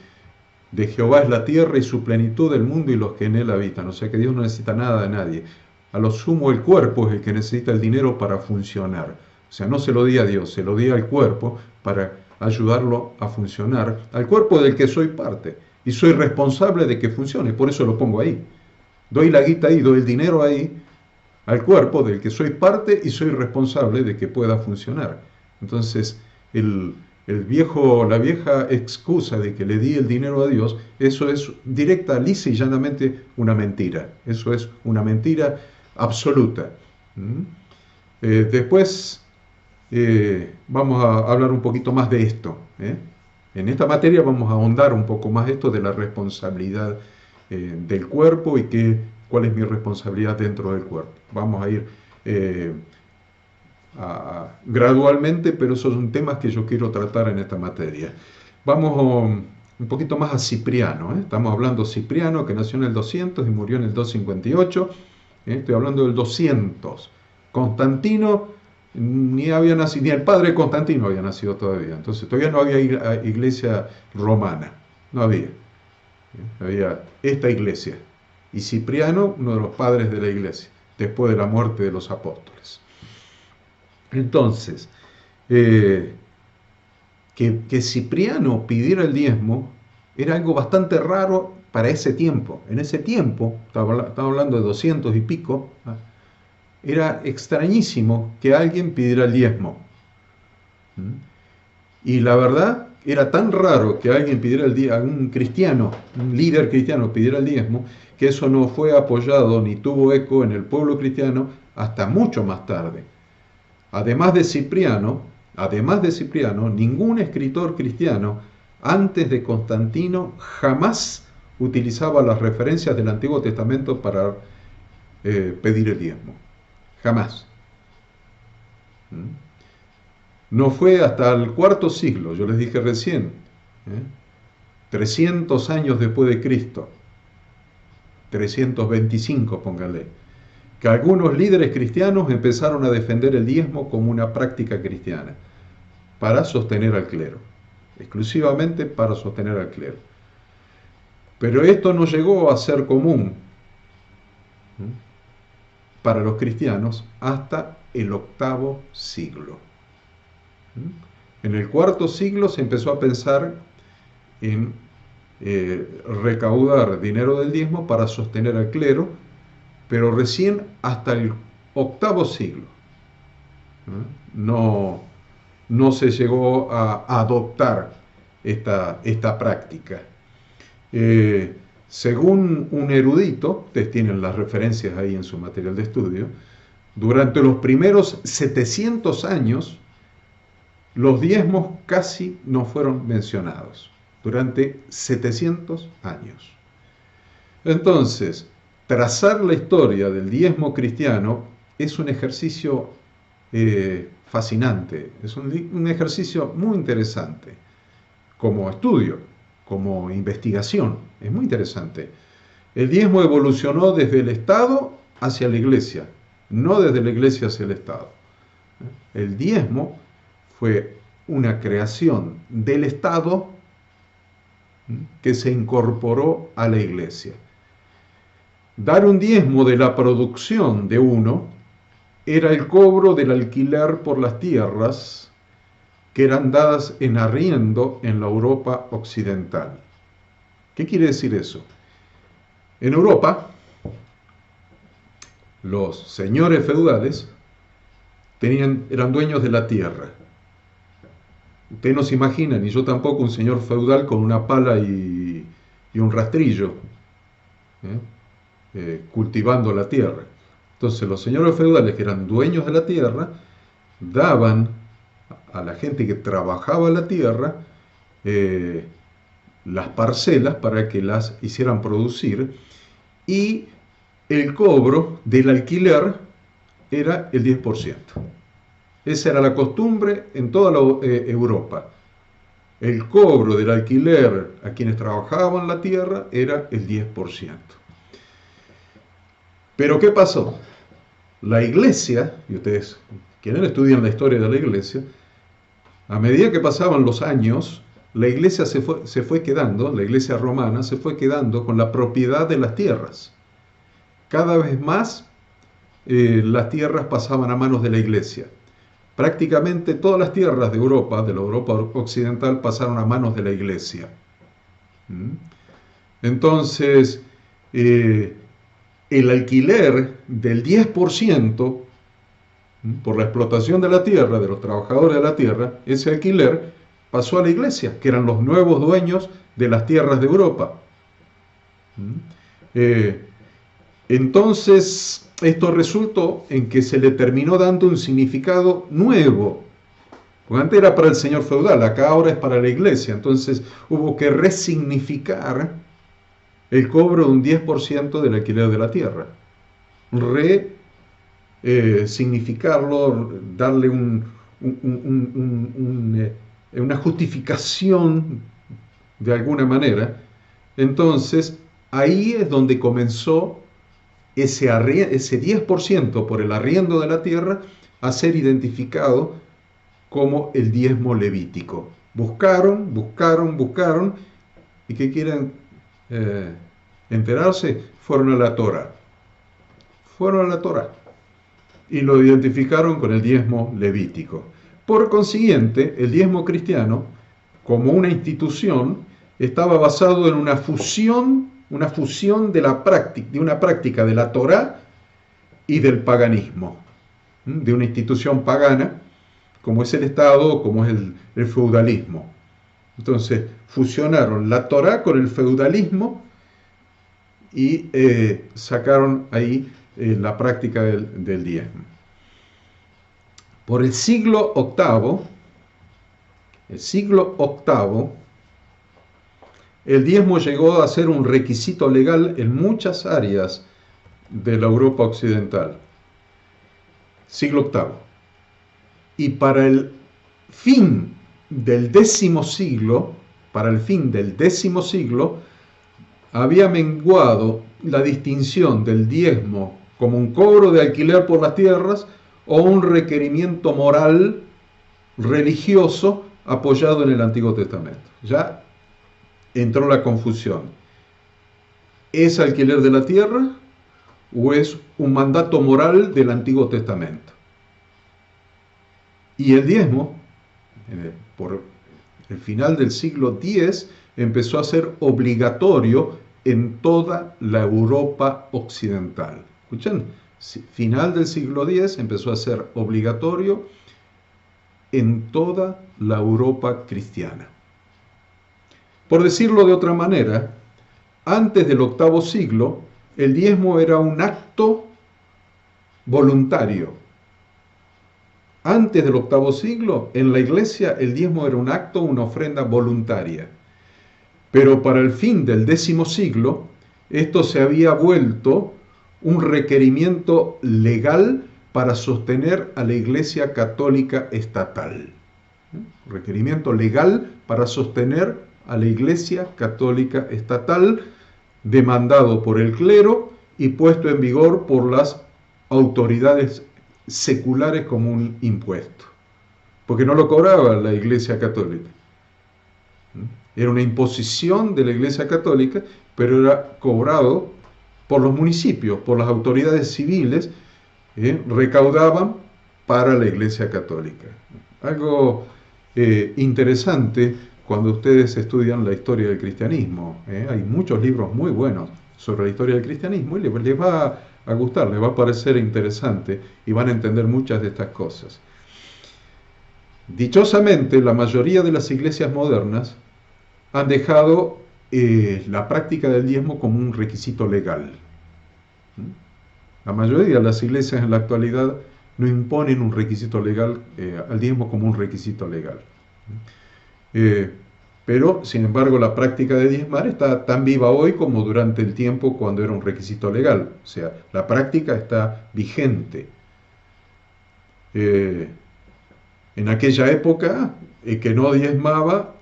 de Jehová es la tierra y su plenitud, el mundo y los que en él habitan. O sea que Dios no necesita nada de nadie. A lo sumo el cuerpo es el que necesita el dinero para funcionar. O sea, no se lo di a Dios, se lo di al cuerpo para ayudarlo a funcionar, al cuerpo del que soy parte. Y soy responsable de que funcione, por eso lo pongo ahí. Doy la guita ahí, doy el dinero ahí, al cuerpo del que soy parte y soy responsable de que pueda funcionar. Entonces, la vieja excusa de que le di el dinero a Dios, eso es directa, lisa y llanamente una mentira. Eso es una mentira absoluta. ¿Mm? Después vamos a hablar un poquito más de esto. En esta materia vamos a ahondar un poco más esto de la responsabilidad del cuerpo y cuál es mi responsabilidad dentro del cuerpo. Vamos a ir gradualmente, pero esos son temas que yo quiero tratar en esta materia. Vamos un poquito más a Cipriano. Estamos hablando de Cipriano, que nació en el 200 y murió en el 258. Estoy hablando del 200. Constantino ni el padre de Constantino había nacido todavía. Entonces todavía no había iglesia romana. No había. Había esta iglesia. Y Cipriano, uno de los padres de la iglesia, después de la muerte de los apóstoles. Entonces, que Cipriano pidiera el diezmo era algo bastante raro para ese tiempo. En ese tiempo, estamos hablando de 200 y pico, era extrañísimo que alguien pidiera el diezmo. Y la verdad, era tan raro que alguien pidiera el diezmo, un cristiano, un líder cristiano pidiera el diezmo, que eso no fue apoyado ni tuvo eco en el pueblo cristiano hasta mucho más tarde. Además de Cipriano, ningún escritor cristiano antes de Constantino jamás utilizaba las referencias del Antiguo Testamento para pedir el diezmo. Jamás. No fue hasta el cuarto siglo, yo les dije recién, 300 años después de Cristo, 325, póngale, que algunos líderes cristianos empezaron a defender el diezmo como una práctica cristiana, para sostener al clero, exclusivamente para sostener al clero. Pero esto no llegó a ser común para los cristianos hasta el octavo siglo. En el cuarto siglo se empezó a pensar en recaudar dinero del diezmo para sostener al clero, pero recién hasta el octavo siglo no se llegó a adoptar esta práctica. Según un erudito, ustedes tienen las referencias ahí en su material de estudio, durante los primeros 700 años los diezmos casi no fueron mencionados, durante 700 años. Entonces, trazar la historia del diezmo cristiano es un ejercicio fascinante, es un ejercicio muy interesante, como estudio, como investigación, es muy interesante. El diezmo evolucionó desde el Estado hacia la Iglesia, no desde la Iglesia hacia el Estado. El diezmo fue una creación del Estado que se incorporó a la Iglesia. Dar un diezmo de la producción de uno era el cobro del alquiler por las tierras que eran dadas en arriendo en la Europa occidental. ¿Qué quiere decir eso? En Europa, los señores feudales eran dueños de la tierra. Ustedes no se imaginan, ni yo tampoco, un señor feudal con una pala y un rastrillo, cultivando la tierra. Entonces los señores feudales, que eran dueños de la tierra, daban a la gente que trabajaba la tierra las parcelas para que las hicieran producir, y el cobro del alquiler era el 10%. Esa era la costumbre en toda Europa. El cobro del alquiler a quienes trabajaban la tierra era el 10%. Pero ¿qué pasó? La iglesia, y ustedes quienes estudian la historia de la iglesia, a medida que pasaban los años, la iglesia se fue quedando, la iglesia romana se fue quedando con la propiedad de las tierras. Cada vez más las tierras pasaban a manos de la iglesia. Prácticamente todas las tierras de la Europa occidental, pasaron a manos de la iglesia. Entonces, el alquiler del 10% por la explotación de la tierra, de los trabajadores de la tierra, ese alquiler pasó a la iglesia, que eran los nuevos dueños de las tierras de Europa. Eh, entonces, esto resultó en que se le terminó dando un significado nuevo. Porque antes era para el señor feudal, acá ahora es para la iglesia. Entonces hubo que resignificar el cobro de un 10% del alquiler de la tierra. Significarlo, darle una justificación de alguna manera. Entonces, ahí es donde comenzó ese 10% por el arriendo de la tierra a ser identificado como el diezmo levítico. Buscaron, y ¿qué quieren enterarse? Fueron a la Torá. Y lo identificaron con el diezmo levítico. Por consiguiente, el diezmo cristiano, como una institución, estaba basado en una fusión de una práctica de la Torá y del paganismo, de una institución pagana, como es el Estado, como es el feudalismo. Entonces, fusionaron la Torá con el feudalismo y sacaron ahí la práctica del diezmo. Por el siglo VIII, el diezmo llegó a ser un requisito legal en muchas áreas de la Europa occidental. Siglo VIII. Y para el fin del décimo siglo, había menguado la distinción del diezmo como un cobro de alquiler por las tierras o un requerimiento moral religioso apoyado en el Antiguo Testamento. Ya entró la confusión. ¿Es alquiler de la tierra o es un mandato moral del Antiguo Testamento? Y el diezmo, por el final del siglo X, empezó a ser obligatorio en toda la Europa occidental. ¿Escuchan? Final del siglo X empezó a ser obligatorio en toda la Europa cristiana. Por decirlo de otra manera, antes del VIII siglo, el diezmo era un acto voluntario. Antes del VIII siglo, en la iglesia, el diezmo era un acto, una ofrenda voluntaria. Pero para el fin del X siglo, esto se había vuelto un requerimiento legal para sostener a la Iglesia Católica estatal. Requerimiento legal para sostener a la Iglesia Católica estatal, demandado por el clero y puesto en vigor por las autoridades seculares como un impuesto, porque no lo cobraba la Iglesia Católica. Era una imposición de la Iglesia Católica, pero era cobrado por los municipios, por las autoridades civiles, recaudaban para la Iglesia Católica. Algo interesante cuando ustedes estudian la historia del cristianismo. Hay muchos libros muy buenos sobre la historia del cristianismo y les va a gustar, les va a parecer interesante y van a entender muchas de estas cosas. Dichosamente, la mayoría de las iglesias modernas han dejado la práctica del diezmo como un requisito legal. La mayoría de las iglesias en la actualidad no imponen un requisito legal, al diezmo como un requisito legal. Pero, sin embargo, la práctica de diezmar está tan viva hoy como durante el tiempo cuando era un requisito legal. O sea, la práctica está vigente. En aquella época, el que no diezmaba,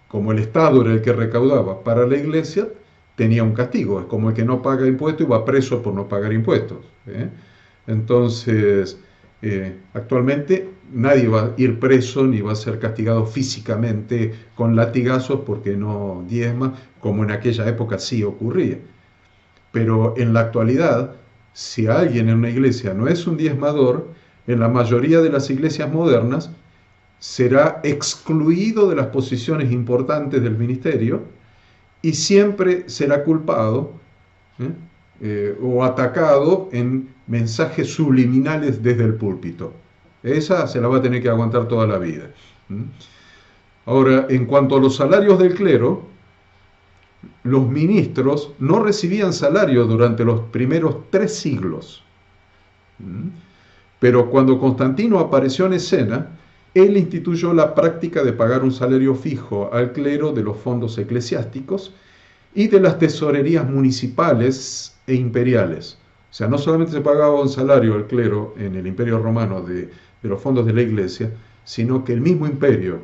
como el Estado era el que recaudaba para la iglesia, tenía un castigo. Es como el que no paga impuestos y va preso por no pagar impuestos. Entonces, actualmente nadie va a ir preso ni va a ser castigado físicamente con latigazos porque no diezma, como en aquella época sí ocurría. Pero en la actualidad, si alguien en una iglesia no es un diezmador, en la mayoría de las iglesias modernas será excluido de las posiciones importantes del ministerio y siempre será culpado o atacado en mensajes subliminales desde el púlpito. Esa se la va a tener que aguantar toda la vida. Ahora, en cuanto a los salarios del clero, los ministros no recibían salario durante los primeros 3 siglos. Pero cuando Constantino apareció en escena, él instituyó la práctica de pagar un salario fijo al clero de los fondos eclesiásticos y de las tesorerías municipales e imperiales. O sea, no solamente se pagaba un salario al clero en el Imperio Romano de los fondos de la Iglesia, sino que el mismo imperio,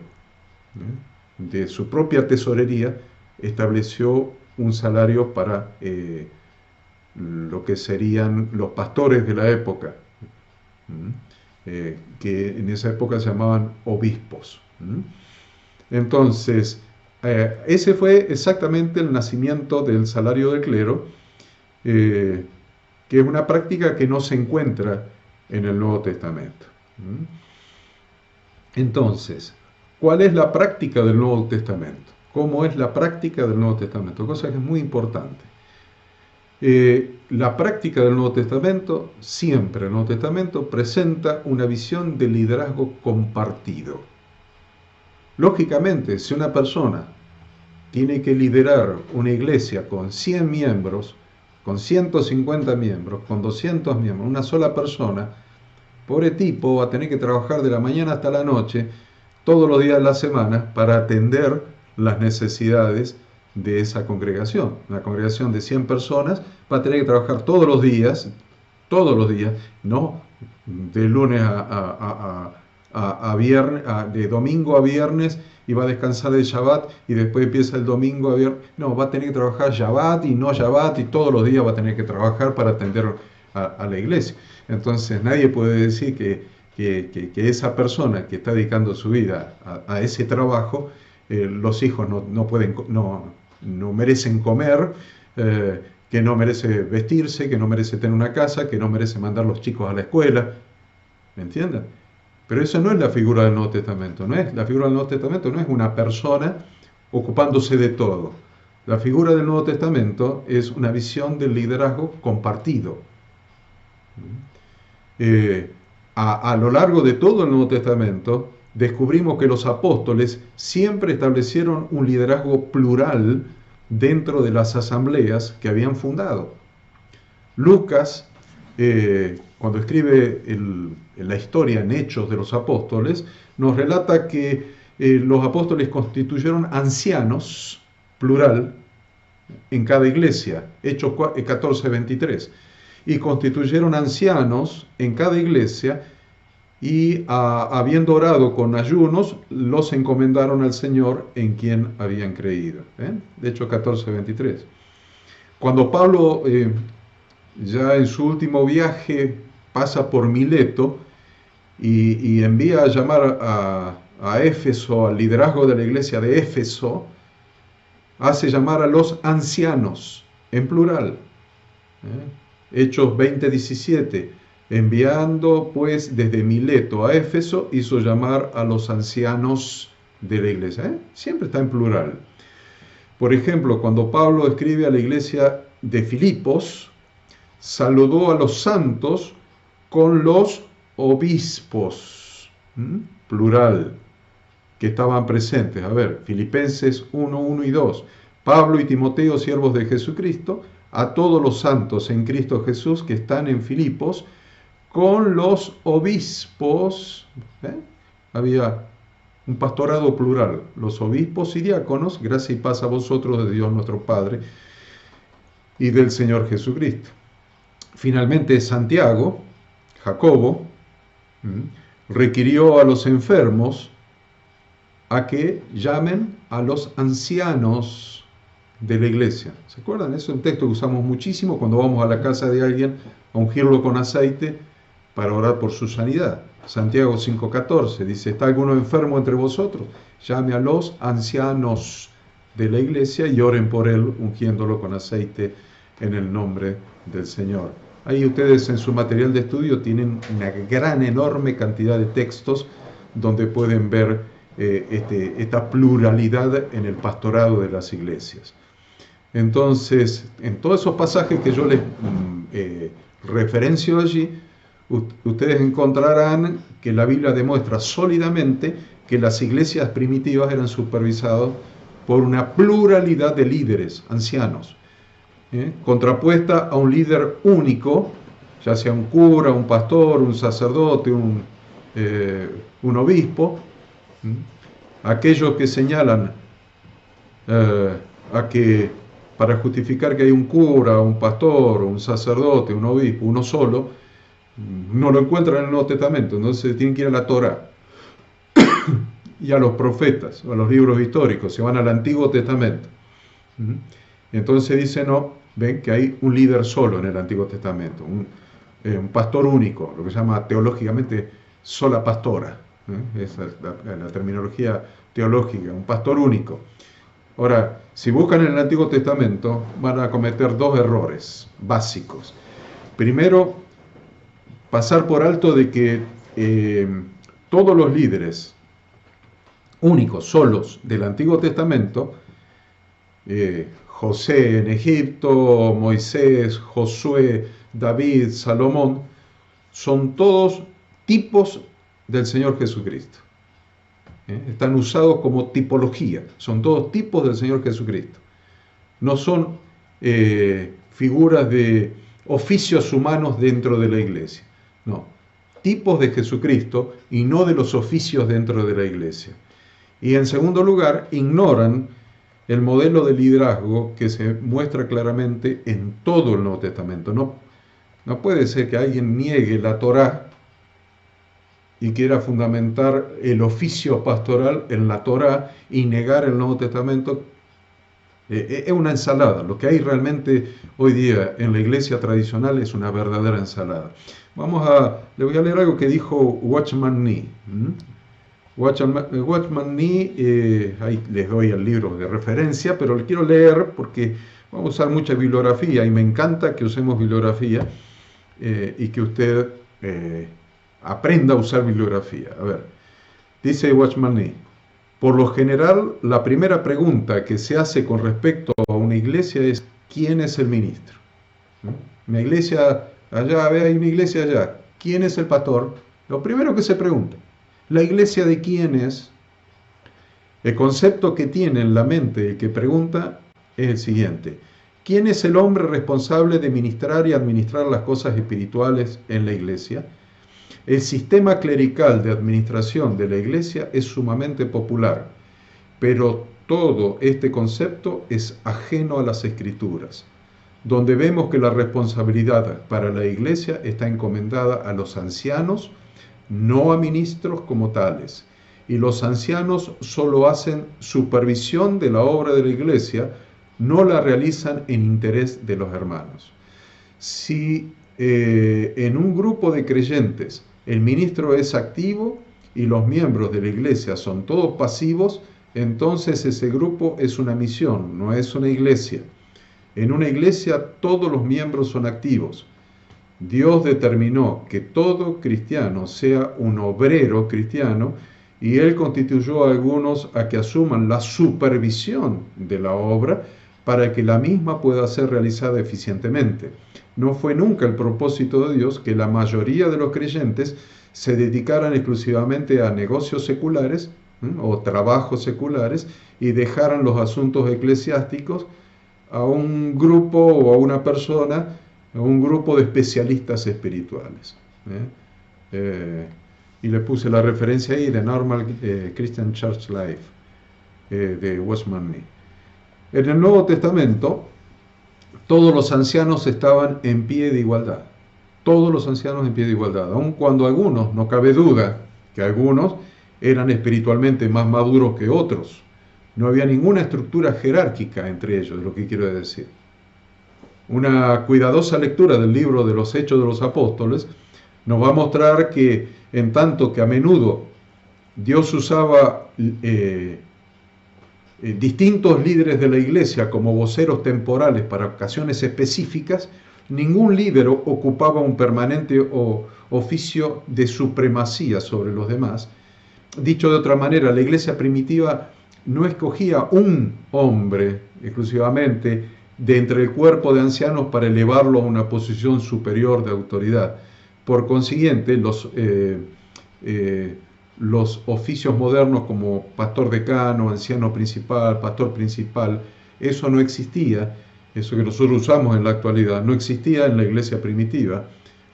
de su propia tesorería, estableció un salario para lo que serían los pastores de la época, que en esa época se llamaban obispos. Entonces, ese fue exactamente el nacimiento del salario del clero, que es una práctica que no se encuentra en el Nuevo Testamento. Entonces, ¿cuál es la práctica del Nuevo Testamento? ¿Cómo es la práctica del Nuevo Testamento? Cosa que es muy importante. La práctica del Nuevo Testamento, siempre el Nuevo Testamento presenta una visión de liderazgo compartido. Lógicamente, si una persona tiene que liderar una iglesia con 100 miembros, con 150 miembros, con 200 miembros, una sola persona, pobre tipo va a tener que trabajar de la mañana hasta la noche, todos los días de la semana, para atender las necesidades de esa congregación. Una congregación de 100 personas va a tener que trabajar todos los días, no de lunes a viernes, de domingo a viernes, y va a descansar el Shabbat y después empieza el domingo a viernes. No, va a tener que trabajar Shabbat y no Shabbat, y todos los días va a tener que trabajar para atender a la iglesia. Entonces nadie puede decir que esa persona que está dedicando su vida a ese trabajo, los hijos no merecen comer, que no merece vestirse, que no merece tener una casa, que no merece mandar los chicos a la escuela. ¿Me entienden? Pero eso no es la figura del Nuevo Testamento. La figura del Nuevo Testamento no es una persona ocupándose de todo. La figura del Nuevo Testamento es una visión del liderazgo compartido. A lo largo de todo el Nuevo Testamento descubrimos que los apóstoles siempre establecieron un liderazgo plural dentro de las asambleas que habían fundado. Lucas, cuando escribe la historia en Hechos de los Apóstoles, nos relata que los apóstoles constituyeron ancianos, plural, en cada iglesia, Hechos 14:23, y constituyeron ancianos en cada iglesia, y habiendo orado con ayunos, los encomendaron al Señor en quien habían creído. De Hechos 14:23. Cuando Pablo, ya en su último viaje, pasa por Mileto y envía a llamar a Éfeso, al liderazgo de la iglesia de Éfeso, hace llamar a los ancianos, en plural. Hechos 20:17, enviando pues desde Mileto a Éfeso, hizo llamar a los ancianos de la iglesia. Siempre está en plural. Por ejemplo, cuando Pablo escribe a la iglesia de Filipos, saludó a los santos con los obispos, plural, que estaban presentes. A ver, Filipenses 1:1 y 2. Pablo y Timoteo, siervos de Jesucristo, a todos los santos en Cristo Jesús que están en Filipos, con los obispos. Había un pastorado plural, los obispos y diáconos, gracia y paz a vosotros de Dios nuestro Padre y del Señor Jesucristo. Finalmente Santiago, Jacobo, requirió a los enfermos a que llamen a los ancianos de la iglesia. ¿Se acuerdan? Es un texto que usamos muchísimo cuando vamos a la casa de alguien a ungirlo con aceite para orar por su sanidad. Santiago 5:14 dice: ¿está alguno enfermo entre vosotros? Llame a los ancianos de la iglesia y oren por él, ungiéndolo con aceite en el nombre del Señor. Ahí ustedes en su material de estudio tienen una gran, enorme cantidad de textos donde pueden ver esta pluralidad en el pastorado de las iglesias. Entonces, en todos esos pasajes que yo referencio allí, ustedes encontrarán que la Biblia demuestra sólidamente que las iglesias primitivas eran supervisadas por una pluralidad de líderes, ancianos, contrapuesta a un líder único, ya sea un cura, un pastor, un sacerdote, un obispo. Aquellos que señalan a que para justificar que hay un cura, un pastor, un sacerdote, un obispo, uno solo, no lo encuentran en el Nuevo Testamento, entonces tienen que ir a la Torá y a los profetas, a los libros históricos, se van al Antiguo Testamento. Entonces dice, no, ven que hay un líder solo en el Antiguo Testamento, un pastor único, lo que se llama teológicamente sola pastora, esa es la terminología teológica, un pastor único. Ahora, si buscan en el Antiguo Testamento, van a cometer dos errores básicos. Primero, pasar por alto de que todos los líderes únicos, solos del Antiguo Testamento, José en Egipto, Moisés, Josué, David, Salomón, son todos tipos del Señor Jesucristo. Están usados como tipología, son todos tipos del Señor Jesucristo. No son figuras de oficios humanos dentro de la iglesia, no, tipos de Jesucristo y no de los oficios dentro de la iglesia. Y en segundo lugar, ignoran el modelo de liderazgo que se muestra claramente en todo el Nuevo Testamento. No puede ser que alguien niegue la Torá y quiera fundamentar el oficio pastoral en la Torá y negar el Nuevo Testamento. Es una ensalada. Lo que hay realmente hoy día en la iglesia tradicional es una verdadera ensalada. Le voy a leer algo que dijo Watchman Nee. Watchman Nee, ahí les doy el libro de referencia, pero lo quiero leer porque vamos a usar mucha bibliografía y me encanta que usemos bibliografía y que usted aprenda a usar bibliografía. A ver, dice Watchman Nee, por lo general, la primera pregunta que se hace con respecto a una iglesia es ¿quién es el ministro? Una iglesia allá, hay una iglesia allá, ¿quién es el pastor? Lo primero que se pregunta, ¿la iglesia de quién es? El concepto que tiene en la mente el que pregunta es el siguiente, ¿quién es el hombre responsable de ministrar y administrar las cosas espirituales en la iglesia? El sistema clerical de administración de la iglesia es sumamente popular, pero todo este concepto es ajeno a las Escrituras, donde vemos que la responsabilidad para la iglesia está encomendada a los ancianos, no a ministros como tales, y los ancianos solo hacen supervisión de la obra de la iglesia, no la realizan en interés de los hermanos. Si en un grupo de creyentes el ministro es activo y los miembros de la iglesia son todos pasivos, entonces ese grupo es una misión, no es una iglesia. En una iglesia todos los miembros son activos. Dios determinó que todo cristiano sea un obrero cristiano y Él constituyó a algunos a que asuman la supervisión de la obra para que la misma pueda ser realizada eficientemente. No fue nunca el propósito de Dios que la mayoría de los creyentes se dedicaran exclusivamente a negocios seculares o trabajos seculares y dejaran los asuntos eclesiásticos a un grupo o a una persona, a un grupo de especialistas espirituales. Y le puse la referencia ahí de Normal Christian Church Life de Watchman Nee. En el Nuevo Testamento, todos los ancianos estaban en pie de igualdad. Todos los ancianos en pie de igualdad. Aun cuando algunos, no cabe duda que algunos eran espiritualmente más maduros que otros. No había ninguna estructura jerárquica entre ellos, es lo que quiero decir. Una cuidadosa lectura del libro de los Hechos de los Apóstoles nos va a mostrar que, en tanto que a menudo Dios usaba distintos líderes de la iglesia como voceros temporales para ocasiones específicas, ningún líder ocupaba un permanente oficio de supremacía sobre los demás. Dicho de otra manera, la iglesia primitiva no escogía un hombre exclusivamente de entre el cuerpo de ancianos para elevarlo a una posición superior de autoridad. Por consiguiente, los oficios modernos como pastor decano, anciano principal, pastor principal, eso no existía, eso que nosotros usamos en la actualidad, no existía en la iglesia primitiva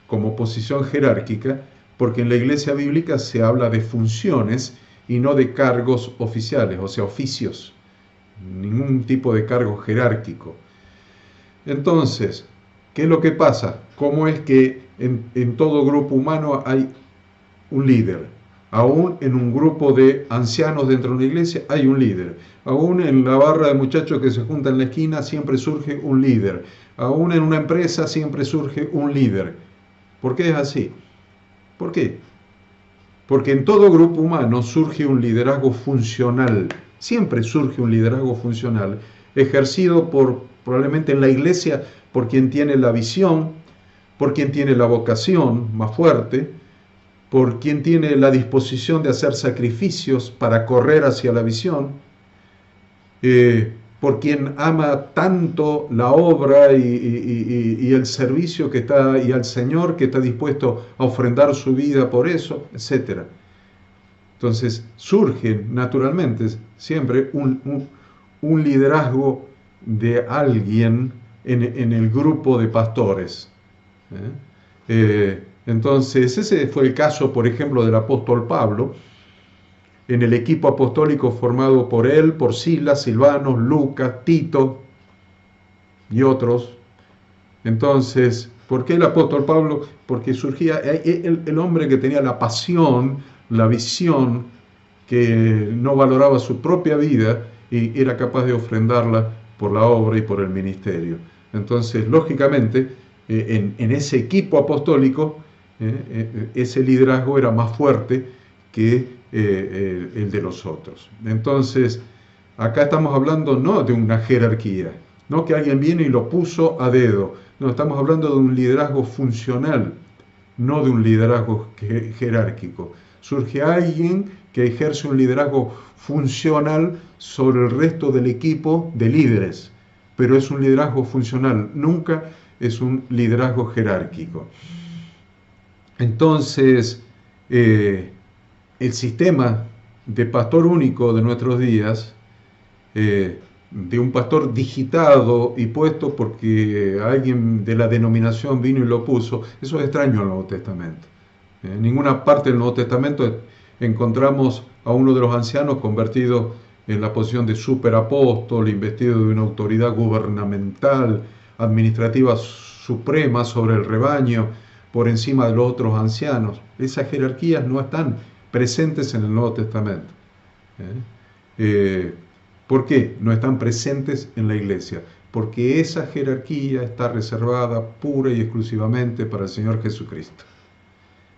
como posición jerárquica, porque en la iglesia bíblica se habla de funciones y no de cargos oficiales, o sea, oficios, ningún tipo de cargo jerárquico. Entonces, ¿qué es lo que pasa? ¿Cómo es que en todo grupo humano hay un líder? Aún en un grupo de ancianos dentro de una iglesia hay un líder. Aún en la barra de muchachos que se juntan en la esquina siempre surge un líder. Aún en una empresa siempre surge un líder. ¿Por qué es así? ¿Por qué? Porque en todo grupo humano surge un liderazgo funcional. Siempre surge un liderazgo funcional, ejercido probablemente en la iglesia por quien tiene la visión, por quien tiene la vocación más fuerte, por quien tiene la disposición de hacer sacrificios para correr hacia la visión, por quien ama tanto la obra y el servicio que está, y al Señor que está dispuesto a ofrendar su vida por eso, etc. Entonces surge naturalmente siempre un liderazgo de alguien en el grupo de pastores. Entonces ese fue el caso, por ejemplo, del apóstol Pablo, en el equipo apostólico formado por él, por Silas, Silvanos, Lucas, Tito y otros. Entonces, ¿por qué el apóstol Pablo? Porque surgía el hombre que tenía la pasión, la visión, que no valoraba su propia vida y era capaz de ofrendarla por la obra y por el ministerio. Entonces, lógicamente, en ese equipo apostólico, ese liderazgo era más fuerte que el de los otros. Entonces, acá estamos hablando no de una jerarquía, no que alguien viene y lo puso a dedo, no, estamos hablando de un liderazgo funcional, no de un liderazgo jerárquico. Surge alguien que ejerce un liderazgo funcional sobre el resto del equipo de líderes, pero es un liderazgo funcional, nunca es un liderazgo jerárquico. Entonces, el sistema de pastor único de nuestros días, de un pastor digitado y puesto porque alguien de la denominación vino y lo puso, eso es extraño al Nuevo Testamento. En ninguna parte del Nuevo Testamento encontramos a uno de los ancianos convertido en la posición de superapóstol, investido de una autoridad gubernamental, administrativa suprema sobre el rebaño, por encima de los otros ancianos. Esas jerarquías no están presentes en el Nuevo Testamento. ¿Por qué no están presentes en la iglesia? Porque esa jerarquía está reservada pura y exclusivamente para el Señor Jesucristo.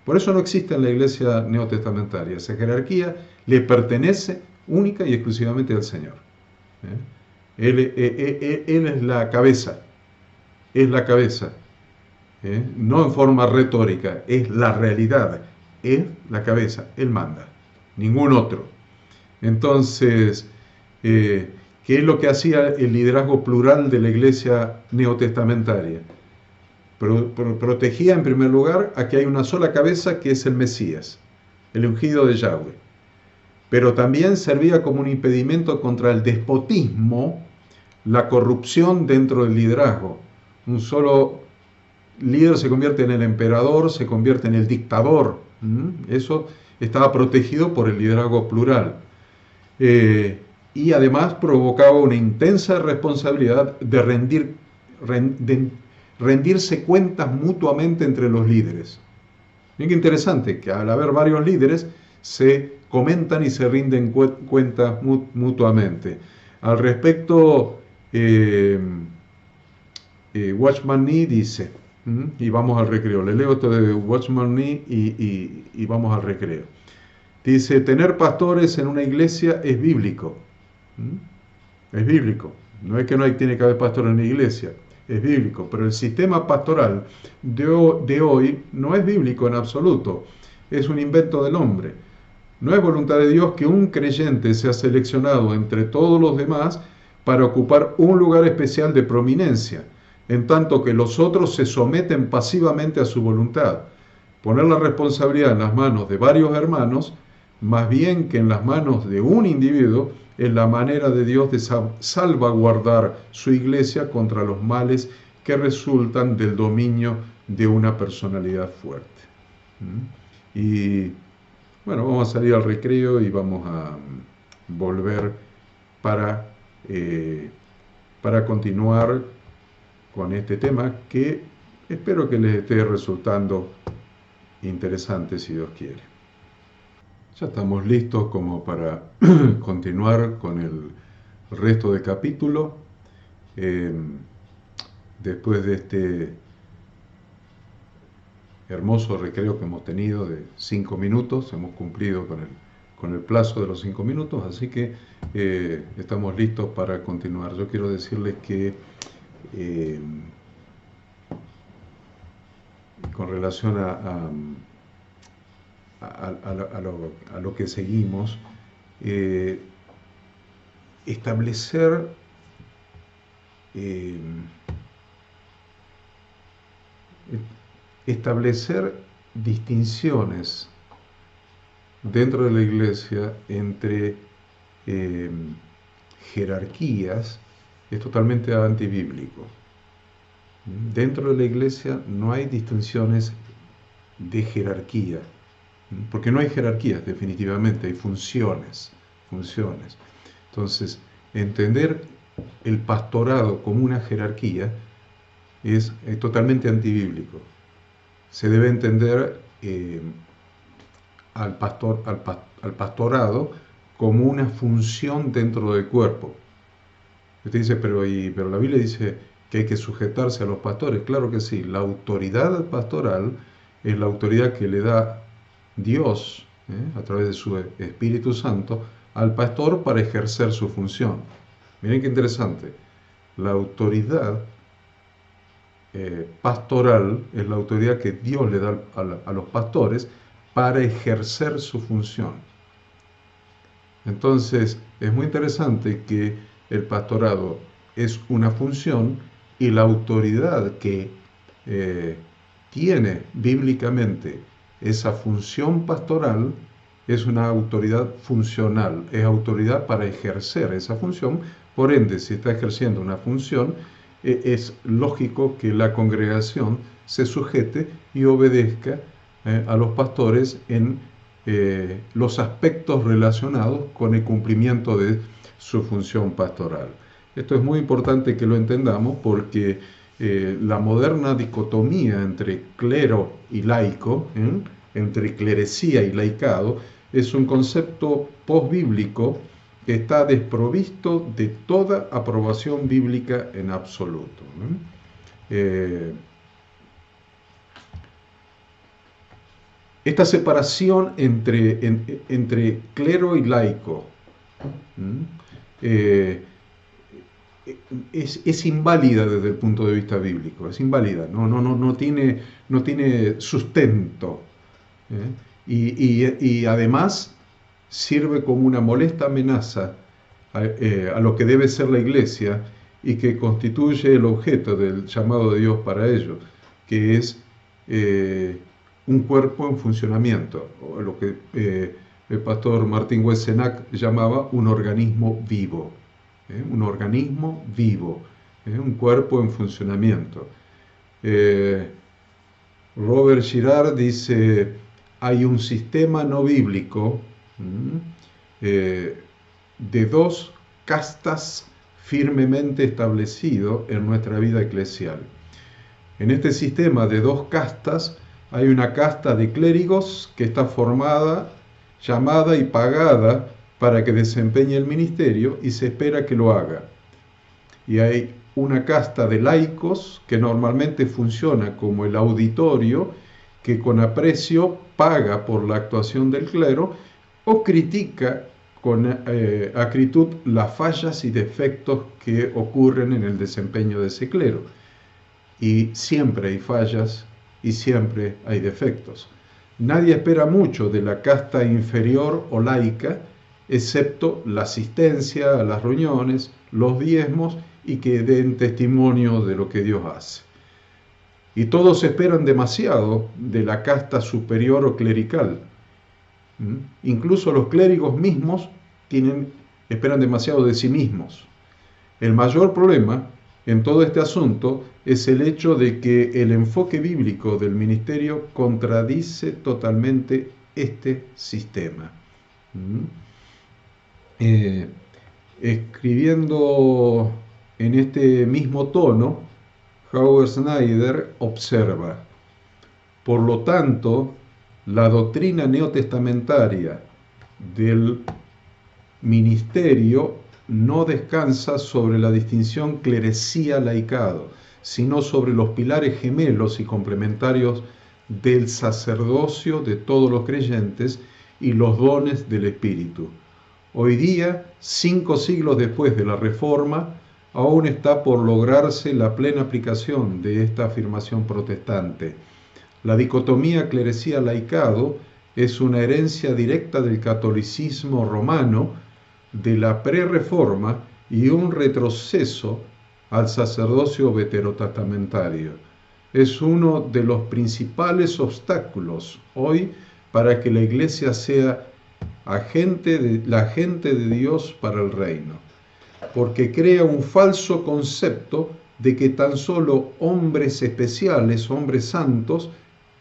Por eso no existe en la iglesia neotestamentaria. Esa jerarquía le pertenece única y exclusivamente al Señor. Él es la cabeza. Es la cabeza. No en forma retórica, es la realidad. Es la cabeza. Él manda. Ningún otro. Entonces, ¿qué es lo que hacía el liderazgo plural de la iglesia neotestamentaria? Protegía en primer lugar a que hay una sola cabeza, que es el Mesías, el ungido de Yahweh. Pero también servía como un impedimento contra el despotismo, la corrupción dentro del liderazgo. Un solo líder se convierte en el emperador, se convierte en el dictador. Eso estaba protegido por el liderazgo plural. Y además provocaba una intensa responsabilidad de rendirse cuentas mutuamente entre los líderes. Bien que interesante que al haber varios líderes se comentan y se rinden cuentas mutuamente. Al respecto, Watchman Nee dice, y vamos al recreo, le leo esto de Watchman Nee y vamos al recreo. Dice, tener pastores en una iglesia es bíblico. Es bíblico. No es que tiene que haber pastores en la iglesia. Es bíblico, pero el sistema pastoral de hoy no es bíblico en absoluto, es un invento del hombre. No es voluntad de Dios que un creyente sea seleccionado entre todos los demás para ocupar un lugar especial de prominencia, en tanto que los otros se someten pasivamente a su voluntad. Poner la responsabilidad en las manos de varios hermanos, más bien que en las manos de un individuo, es la manera de Dios de salvaguardar su iglesia contra los males que resultan del dominio de una personalidad fuerte. Y bueno, vamos a salir al recreo y vamos a volver para, para continuar con este tema que espero que les esté resultando interesante si Dios quiere. Ya estamos listos como para continuar con el resto del capítulo. Después de este hermoso recreo que hemos tenido de 5 minutos, hemos cumplido con el plazo de los 5 minutos, así que estamos listos para continuar. Yo quiero decirles que con relación a lo que seguimos, establecer distinciones dentro de la iglesia entre jerarquías es totalmente antibíblico. Dentro de la iglesia no hay distinciones de jerarquía, porque no hay jerarquías definitivamente, hay funciones. Entonces, entender el pastorado como una jerarquía es totalmente antibíblico. Se debe entender al pastorado como una función dentro del cuerpo. Usted dice, pero la Biblia dice que hay que sujetarse a los pastores. Claro que sí, la autoridad pastoral es la autoridad que le da Dios a través de su Espíritu Santo al pastor para ejercer su función. Miren qué interesante, la autoridad pastoral es la autoridad que Dios le da a los pastores para ejercer su función. Entonces, es muy interesante que el pastorado es una función y la autoridad que tiene bíblicamente esa función pastoral es una autoridad funcional, es autoridad para ejercer esa función. Por ende, si está ejerciendo una función, es lógico que la congregación se sujete y obedezca a los pastores en los aspectos relacionados con el cumplimiento de su función pastoral. Esto es muy importante que lo entendamos porque la moderna dicotomía entre clero y laico, entre clerecía y laicado, es un concepto posbíblico que está desprovisto de toda aprobación bíblica en absoluto. Esta separación entre clero y laico es inválida desde el punto de vista bíblico, es inválida, no tiene sustento, y además sirve como una molesta amenaza a lo que debe ser la iglesia y que constituye el objeto del llamado de Dios para ello, que es un cuerpo en funcionamiento, o lo que el pastor Martín Wessenack llamaba un organismo vivo. Un organismo vivo, un cuerpo en funcionamiento. Robert Girard dice, hay un sistema no bíblico de dos castas firmemente establecido en nuestra vida eclesial. En este sistema de dos castas hay una casta de clérigos que está formada, llamada y pagada para que desempeñe el ministerio y se espera que lo haga. Y hay una casta de laicos que normalmente funciona como el auditorio que con aprecio paga por la actuación del clero o critica con acritud las fallas y defectos que ocurren en el desempeño de ese clero. Y siempre hay fallas y siempre hay defectos. Nadie espera mucho de la casta inferior o laica excepto la asistencia a las reuniones, los diezmos y que den testimonio de lo que Dios hace. Y todos esperan demasiado de la casta superior o clerical. Incluso los clérigos mismos esperan demasiado de sí mismos. El mayor problema en todo este asunto es el hecho de que el enfoque bíblico del ministerio contradice totalmente este sistema. Escribiendo en este mismo tono, Howard Snyder observa: por lo tanto, la doctrina neotestamentaria del ministerio no descansa sobre la distinción clerecía-laicado, sino sobre los pilares gemelos y complementarios del sacerdocio de todos los creyentes y los dones del Espíritu. Hoy día, 5 siglos después de la Reforma, aún está por lograrse la plena aplicación de esta afirmación protestante. La dicotomía clerecía-laicado es una herencia directa del catolicismo romano, de la pre-reforma y un retroceso al sacerdocio veterotestamentario. Es uno de los principales obstáculos hoy para que la Iglesia sea la agente de Dios para el reino, porque crea un falso concepto de que tan solo hombres especiales, hombres santos,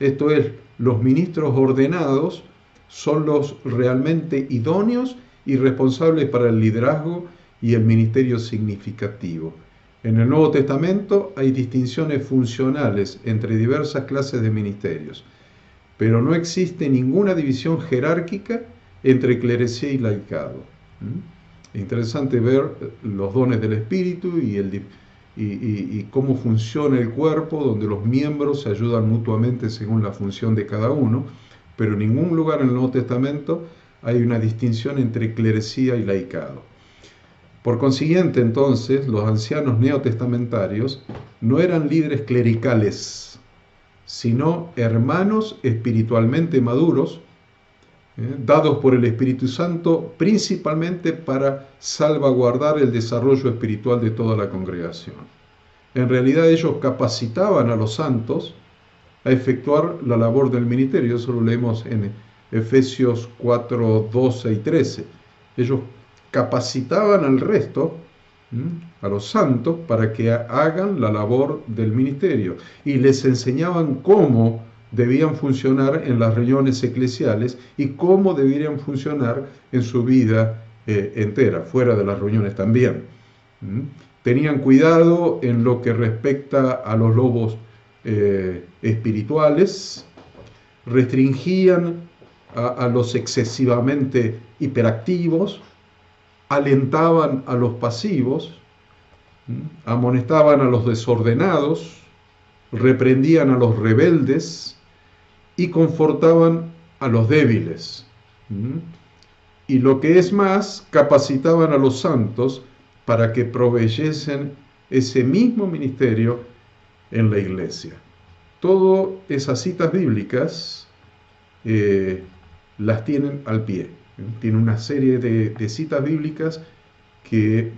esto es, los ministros ordenados, son los realmente idóneos y responsables para el liderazgo y el ministerio significativo. En el Nuevo Testamento hay distinciones funcionales entre diversas clases de ministerios, pero no existe ninguna división jerárquica entre clerecía y laicado. Es interesante ver los dones del Espíritu y cómo funciona el cuerpo, donde los miembros se ayudan mutuamente según la función de cada uno, pero en ningún lugar en el Nuevo Testamento hay una distinción entre clerecía y laicado. Por consiguiente, entonces, los ancianos neotestamentarios no eran líderes clericales, sino hermanos espiritualmente maduros, dados por el Espíritu Santo principalmente para salvaguardar el desarrollo espiritual de toda la congregación. En realidad ellos capacitaban a los santos a efectuar la labor del ministerio. Eso lo leemos en Efesios 4, 12 y 13. Ellos capacitaban al resto, a los santos, para que hagan la labor del ministerio y les enseñaban cómo debían funcionar en las reuniones eclesiales y cómo deberían funcionar en su vida entera, fuera de las reuniones también. Tenían cuidado en lo que respecta a los lobos espirituales, restringían a los excesivamente hiperactivos, alentaban a los pasivos, amonestaban a los desordenados, reprendían a los rebeldes y confortaban a los débiles. Y lo que es más, capacitaban a los santos para que proveyesen ese mismo ministerio en la iglesia. Todas esas citas bíblicas las tienen al pie. Tiene una serie de citas bíblicas que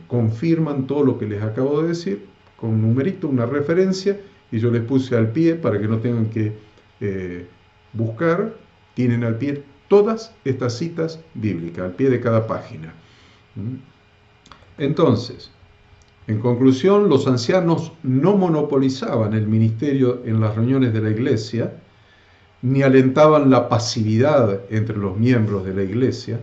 confirman todo lo que les acabo de decir, con un numerito, una referencia, y yo les puse al pie para que no tengan que buscar. Tienen al pie todas estas citas bíblicas, al pie de cada página. Entonces, en conclusión, los ancianos no monopolizaban el ministerio en las reuniones de la iglesia, ni alentaban la pasividad entre los miembros de la iglesia.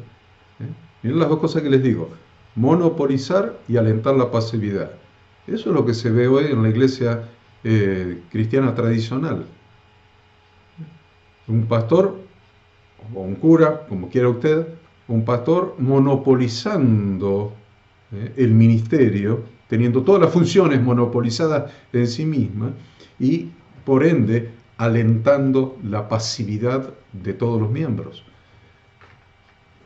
Miren las dos cosas que les digo: monopolizar y alentar la pasividad. Eso es lo que se ve hoy en la iglesia cristiana tradicional. Un pastor o un cura, como quiera usted, un pastor monopolizando el ministerio, teniendo todas las funciones monopolizadas en sí misma y, por ende, alentando la pasividad de todos los miembros.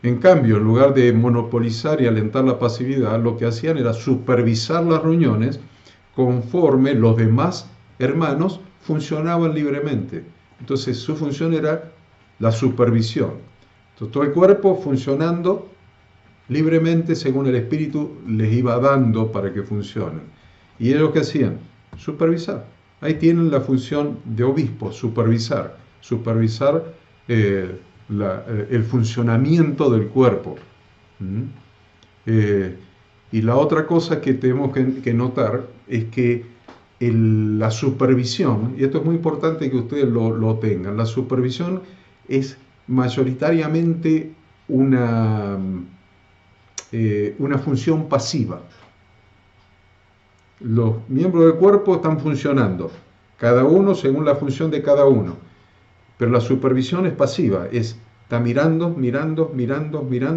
En cambio, en lugar de monopolizar y alentar la pasividad, lo que hacían era supervisar las reuniones conforme los demás hermanos funcionaban libremente. Entonces, su función era la supervisión. Entonces, todo el cuerpo funcionando libremente según el Espíritu les iba dando para que funcionen. ¿Y ellos qué hacían? Supervisar. Ahí tienen la función de obispo, supervisar el funcionamiento del cuerpo. ¿Mm? Y la otra cosa que tenemos que notar es que la supervisión, y esto es muy importante que ustedes lo tengan, la supervisión es mayoritariamente una función pasiva. Los miembros del cuerpo están funcionando, cada uno según la función de cada uno, pero la supervisión es pasiva, está mirando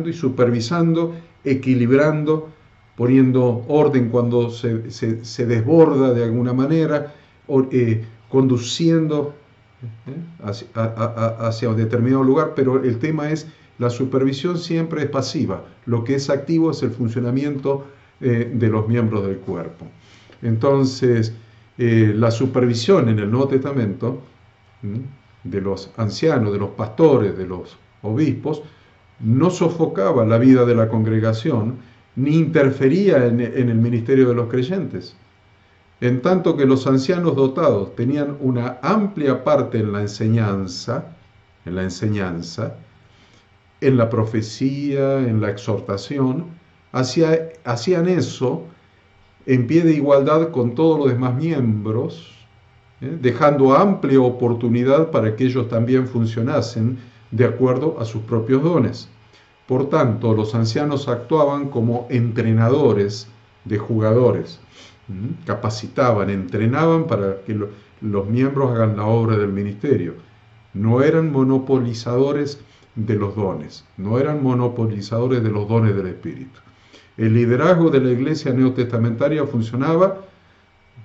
y supervisando, equilibrando, poniendo orden cuando se desborda de alguna manera, conduciendo hacia un determinado lugar, pero el tema es, la supervisión siempre es pasiva, lo que es activo es el funcionamiento de los miembros del cuerpo. Entonces, la supervisión en el Nuevo Testamento de los ancianos, de los pastores, de los obispos, no sofocaba la vida de la congregación, ni interfería en el ministerio de los creyentes. En tanto que los ancianos dotados tenían una amplia parte en la enseñanza, en la profecía, en la exhortación, hacían eso en pie de igualdad con todos los demás miembros, dejando amplia oportunidad para que ellos también funcionasen de acuerdo a sus propios dones. Por tanto, los ancianos actuaban como entrenadores de jugadores, capacitaban, entrenaban para que los miembros hagan la obra del ministerio. No eran monopolizadores de los dones, no eran monopolizadores de los dones del Espíritu. El liderazgo de la iglesia neotestamentaria funcionaba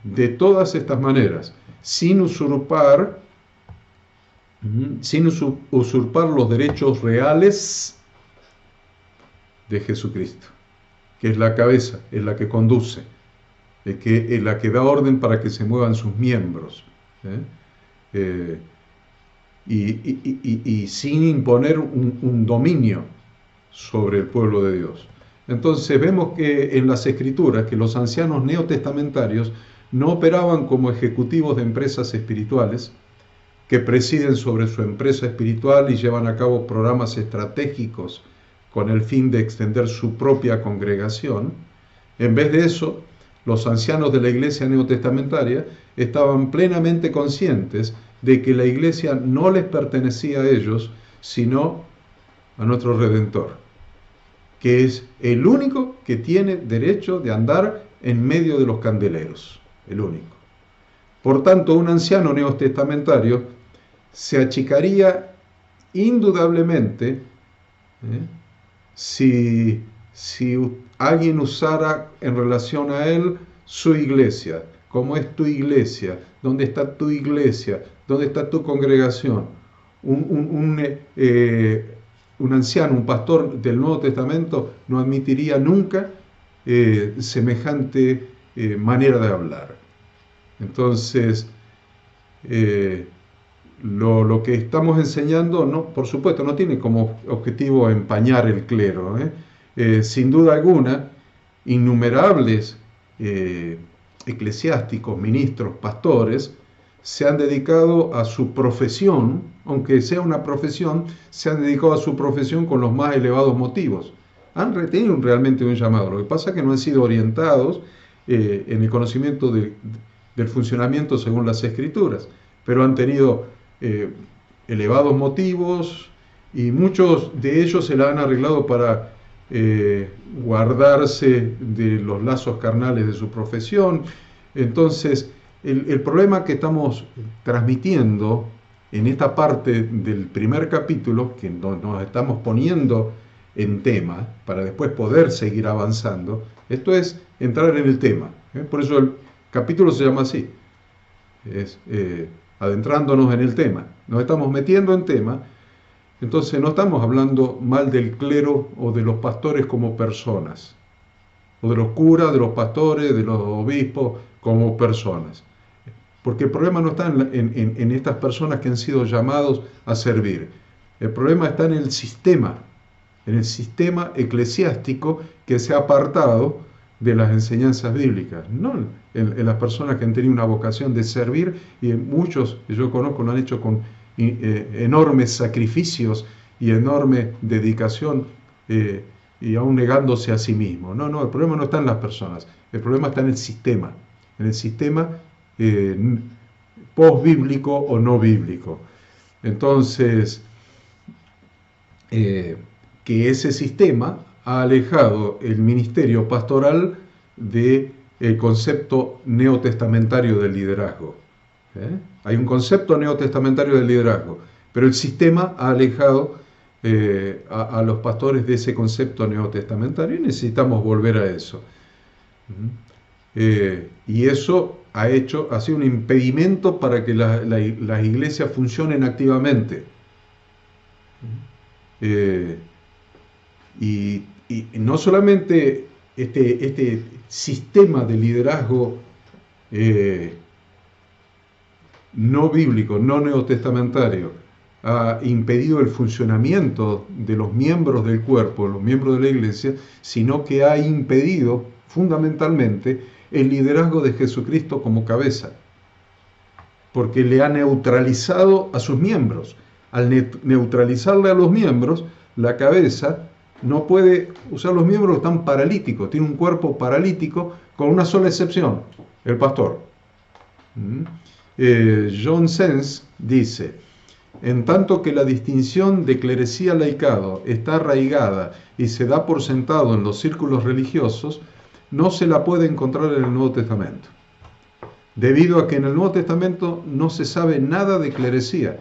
de todas estas maneras, sin usurpar los derechos reales de Jesucristo, que es la cabeza, es la que conduce, es la que da orden para que se muevan sus miembros, y sin imponer un dominio sobre el pueblo de Dios. Entonces vemos que en las Escrituras que los ancianos neotestamentarios no operaban como ejecutivos de empresas espirituales que presiden sobre su empresa espiritual y llevan a cabo programas estratégicos con el fin de extender su propia congregación. En vez de eso, los ancianos de la iglesia neotestamentaria estaban plenamente conscientes de que la iglesia no les pertenecía a ellos, sino a nuestro Redentor, que es el único que tiene derecho de andar en medio de los candeleros, el único. Por tanto, un anciano neotestamentario se achicaría indudablemente si alguien usara en relación a él su iglesia. ¿Cómo es tu iglesia? ¿Dónde está tu iglesia? ¿Dónde está tu congregación? Un anciano, un pastor del Nuevo Testamento no admitiría nunca semejante manera de hablar. Entonces, lo que estamos enseñando, no, por supuesto, no tiene como objetivo empañar el clero. Sin duda alguna, innumerables eclesiásticos, ministros, pastores, se han dedicado a su profesión, aunque sea una profesión, se han dedicado a su profesión con los más elevados motivos. Han tenido realmente un llamado. Lo que pasa es que no han sido orientados en el conocimiento del funcionamiento según las Escrituras, pero han tenido elevados motivos y muchos de ellos se la han arreglado para guardarse de los lazos carnales de su profesión. Entonces, el problema que estamos transmitiendo en esta parte del primer capítulo, que nos estamos poniendo en tema, para después poder seguir avanzando, esto es entrar en el tema. Por eso el capítulo se llama así, es adentrándonos en el tema. Nos estamos metiendo en tema, entonces no estamos hablando mal del clero o de los pastores como personas, o de los curas, de los pastores, de los obispos como personas. Porque el problema no está en estas personas que han sido llamados a servir. El problema está en el sistema eclesiástico que se ha apartado de las enseñanzas bíblicas, no en las personas que han tenido una vocación de servir, y muchos que yo conozco lo han hecho con enormes sacrificios y enorme dedicación, y aún negándose a sí mismo. No, el problema no está en las personas, el problema está en el sistema post-bíblico o no bíblico. Entonces, que ese sistema ha alejado el ministerio pastoral del concepto neotestamentario del liderazgo. Hay un concepto neotestamentario del liderazgo, pero el sistema ha alejado a los pastores de ese concepto neotestamentario, y necesitamos volver a eso. Y eso ha sido un impedimento para que las iglesias funcionen activamente. Y no solamente este sistema de liderazgo no bíblico, no neotestamentario, ha impedido el funcionamiento de los miembros del cuerpo, los miembros de la iglesia, sino que ha impedido fundamentalmente el liderazgo de Jesucristo como cabeza, porque le ha neutralizado a sus miembros. Al neutralizarle a los miembros, la cabeza no puede usar los miembros, están paralíticos, tiene un cuerpo paralítico, con una sola excepción, el pastor. John Sens dice: en tanto que la distinción de clerecía-laicado está arraigada y se da por sentado en los círculos religiosos, no se la puede encontrar en el Nuevo Testamento, debido a que en el Nuevo Testamento no se sabe nada de clerecía.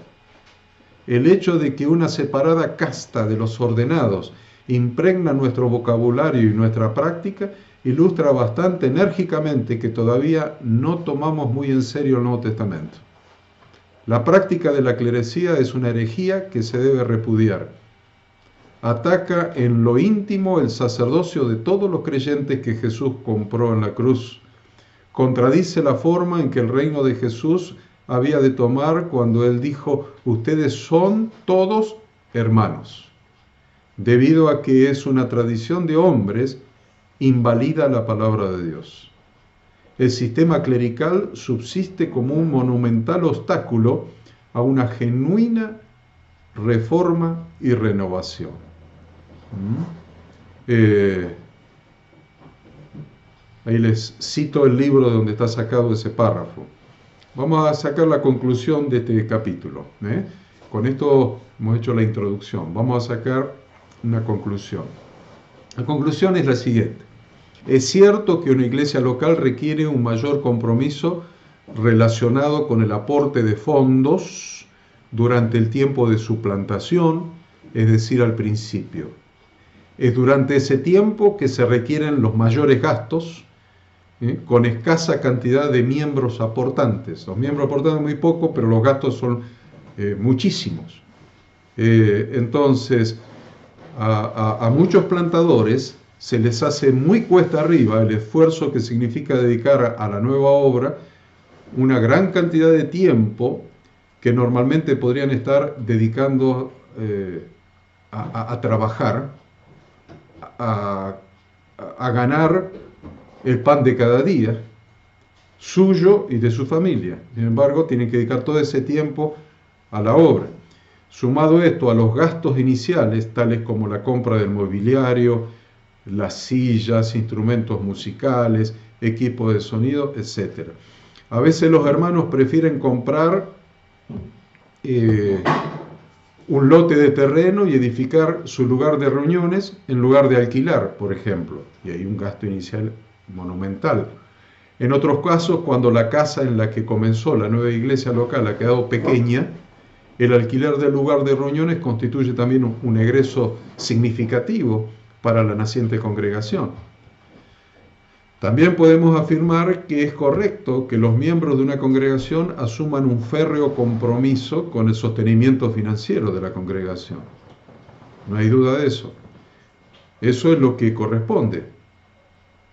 El hecho de que una separada casta de los ordenados impregna nuestro vocabulario y nuestra práctica ilustra bastante enérgicamente que todavía no tomamos muy en serio el Nuevo Testamento. La práctica de la clerecía es una herejía que se debe repudiar. Ataca en lo íntimo el sacerdocio de todos los creyentes que Jesús compró en la cruz. Contradice la forma en que el reino de Jesús había de tomar cuando él dijo: ustedes son todos hermanos. Debido a que es una tradición de hombres, invalida la palabra de Dios. El sistema clerical subsiste como un monumental obstáculo a una genuina reforma y renovación. Ahí les cito el libro de donde está sacado ese párrafo. Vamos a sacar la conclusión de este capítulo. Con esto hemos hecho la introducción. Vamos a sacar una conclusión. La conclusión es la siguiente. Es cierto que una iglesia local requiere un mayor compromiso relacionado con el aporte de fondos durante el tiempo de su plantación, es decir, al principio. Es durante ese tiempo que se requieren los mayores gastos, con escasa cantidad de miembros aportantes. Los miembros aportantes muy poco, pero los gastos son muchísimos. Entonces, a muchos plantadores se les hace muy cuesta arriba el esfuerzo que significa dedicar a la nueva obra una gran cantidad de tiempo que normalmente podrían estar dedicando a trabajar, a ganar el pan de cada día, suyo y de su familia. Sin embargo, tienen que dedicar todo ese tiempo a la obra. Sumado esto a los gastos iniciales, tales como la compra del mobiliario, las sillas, instrumentos musicales, equipos de sonido, etc. A veces los hermanos prefieren comprar un lote de terreno y edificar su lugar de reuniones en lugar de alquilar, por ejemplo, y hay un gasto inicial monumental. En otros casos, cuando la casa en la que comenzó la nueva iglesia local ha quedado pequeña, el alquiler del lugar de reuniones constituye también un egreso significativo para la naciente congregación. También podemos afirmar que es correcto que los miembros de una congregación asuman un férreo compromiso con el sostenimiento financiero de la congregación. No hay duda de eso. Eso es lo que corresponde.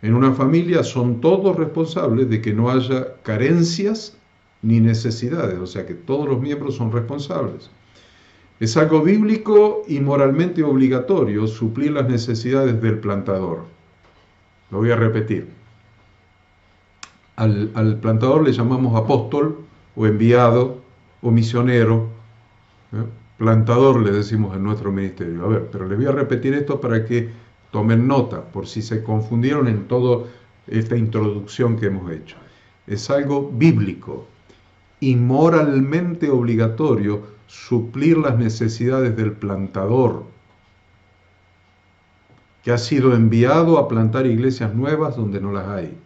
En una familia son todos responsables de que no haya carencias ni necesidades, o sea que todos los miembros son responsables. Es algo bíblico y moralmente obligatorio suplir las necesidades del plantador. Lo voy a repetir. Al plantador le llamamos apóstol o enviado o misionero. Plantador le decimos en nuestro ministerio. A ver, pero les voy a repetir esto para que tomen nota, por si se confundieron en toda esta introducción que hemos hecho. Es algo bíblico y moralmente obligatorio suplir las necesidades del plantador, que ha sido enviado a plantar iglesias nuevas donde no las hay.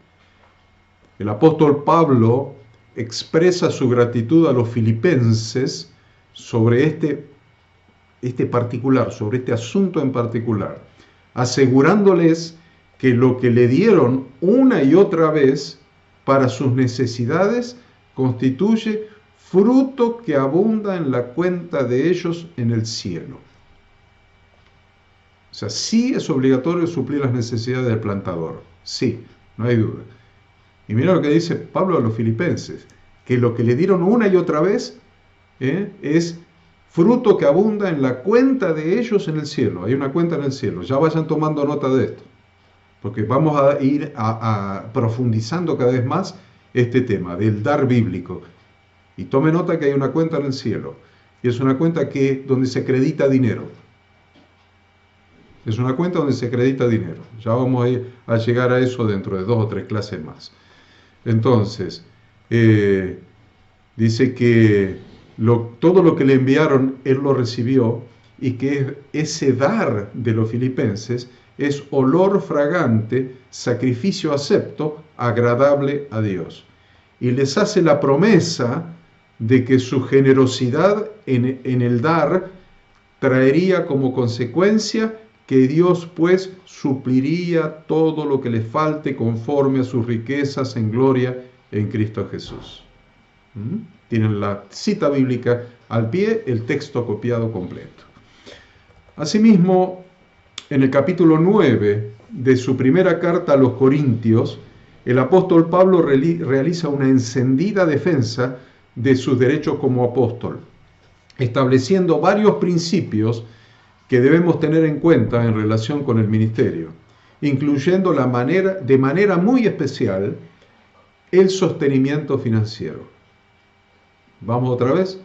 El apóstol Pablo expresa su gratitud a los filipenses sobre este particular, sobre este asunto en particular, asegurándoles que lo que le dieron una y otra vez para sus necesidades constituye fruto que abunda en la cuenta de ellos en el cielo. O sea, sí es obligatorio suplir las necesidades del plantador, sí, no hay duda. Y mira lo que dice Pablo a los filipenses, que lo que le dieron una y otra vez es fruto que abunda en la cuenta de ellos en el cielo. Hay una cuenta en el cielo, ya vayan tomando nota de esto, porque vamos a ir profundizando cada vez más este tema del dar bíblico. Y tome nota que hay una cuenta en el cielo, y es una cuenta donde se acredita dinero. Es una cuenta donde se acredita dinero. Ya vamos a llegar a eso dentro de 2 o 3 clases más. Entonces, dice que todo lo que le enviaron, él lo recibió, y que ese dar de los filipenses es olor fragante, sacrificio acepto, agradable a Dios. Y les hace la promesa de que su generosidad en el dar traería como consecuencia que Dios pues supliría todo lo que les falte conforme a sus riquezas en gloria en Cristo Jesús. Tienen la cita bíblica al pie, el texto copiado completo. Asimismo, en el capítulo 9 de su primera carta a los Corintios, el apóstol Pablo realiza una encendida defensa de sus derechos como apóstol, estableciendo varios principios que debemos tener en cuenta en relación con el ministerio, incluyendo de manera muy especial el sostenimiento financiero. Vamos otra vez.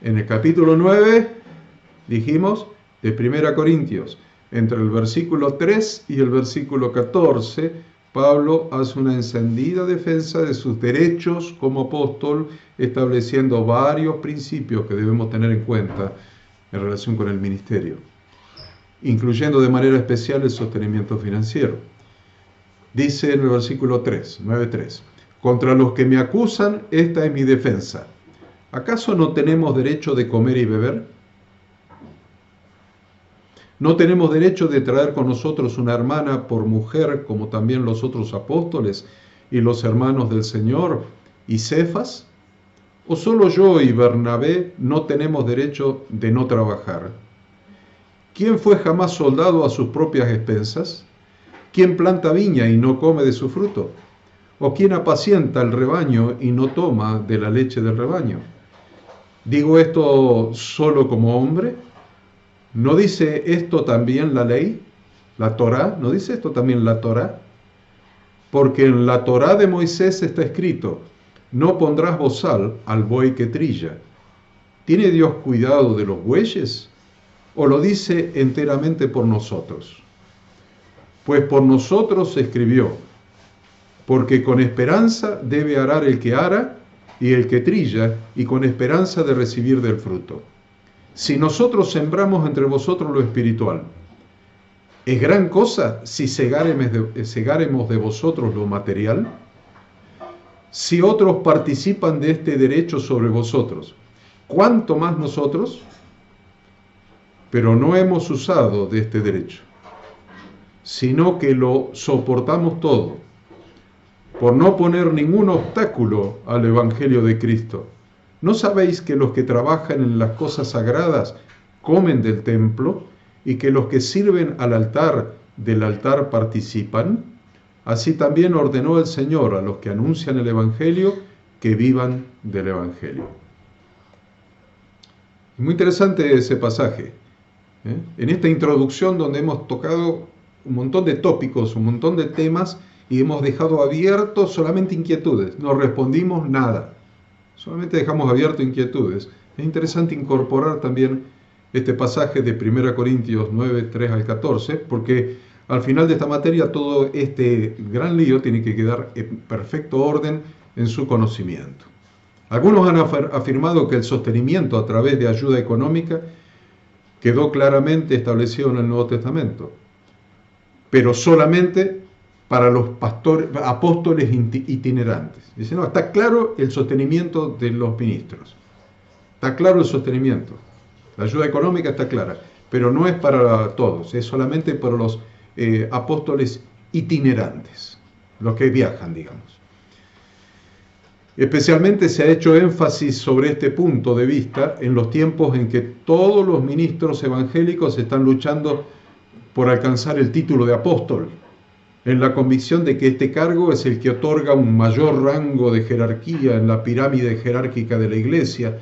En el capítulo 9, dijimos, de 1 Corintios, entre el versículo 3 y el versículo 14, Pablo hace una encendida defensa de sus derechos como apóstol, estableciendo varios principios que debemos tener en cuenta en relación con el ministerio, incluyendo de manera especial el sostenimiento financiero. Dice en el versículo 3, 9:3, contra los que me acusan, esta es mi defensa. ¿Acaso no tenemos derecho de comer y beber? ¿No tenemos derecho de traer con nosotros una hermana por mujer, como también los otros apóstoles y los hermanos del Señor y Cefas? ¿O solo yo y Bernabé no tenemos derecho de no trabajar? ¿Quién fue jamás soldado a sus propias expensas? ¿Quién planta viña y no come de su fruto? ¿O quién apacienta el rebaño y no toma de la leche del rebaño? ¿Digo esto solo como hombre? ¿No dice esto también la ley? ¿La Torá? ¿No dice esto también la Torá? Porque en la Torá de Moisés está escrito, no pondrás bozal al buey que trilla. ¿Tiene Dios cuidado de los bueyes? ¿O lo dice enteramente por nosotros? Pues por nosotros se escribió, porque con esperanza debe arar el que ara y el que trilla, y con esperanza de recibir del fruto. Si nosotros sembramos entre vosotros lo espiritual, ¿es gran cosa si segáremos de vosotros lo material? Si otros participan de este derecho sobre vosotros, ¿cuánto más nosotros? Pero no hemos usado de este derecho, sino que lo soportamos todo, por no poner ningún obstáculo al Evangelio de Cristo. ¿No sabéis que los que trabajan en las cosas sagradas comen del templo y que los que sirven al altar del altar participan? Así también ordenó el Señor a los que anuncian el Evangelio que vivan del Evangelio. Muy interesante ese pasaje. En esta introducción donde hemos tocado un montón de tópicos, un montón de temas y hemos dejado abiertos solamente inquietudes, no respondimos nada, solamente dejamos abiertas inquietudes. Es interesante incorporar también este pasaje de 1 Corintios 9, 3 al 14, porque al final de esta materia todo este gran lío tiene que quedar en perfecto orden en su conocimiento. Algunos han afirmado que el sostenimiento a través de ayuda económica quedó claramente establecido en el Nuevo Testamento, pero solamente para los apóstoles itinerantes. Dicen, no, está claro el sostenimiento de los ministros, está claro el sostenimiento, la ayuda económica está clara, pero no es para todos, es solamente para los apóstoles itinerantes, los que viajan, digamos. Especialmente se ha hecho énfasis sobre este punto de vista en los tiempos en que todos los ministros evangélicos están luchando por alcanzar el título de apóstol, en la convicción de que este cargo es el que otorga un mayor rango de jerarquía en la pirámide jerárquica de la Iglesia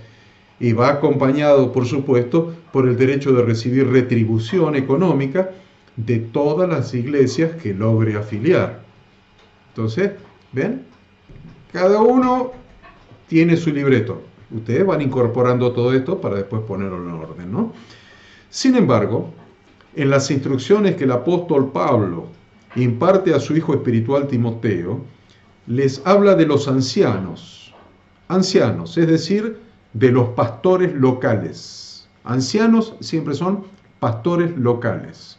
y va acompañado, por supuesto, por el derecho de recibir retribución económica de todas las iglesias que logre afiliar. Entonces, ¿ven? Cada uno tiene su libreto. Ustedes van incorporando todo esto para después ponerlo en orden, ¿no? Sin embargo, en las instrucciones que el apóstol Pablo imparte a su hijo espiritual Timoteo, les habla de los ancianos, es decir, de los pastores locales. Ancianos siempre son pastores locales.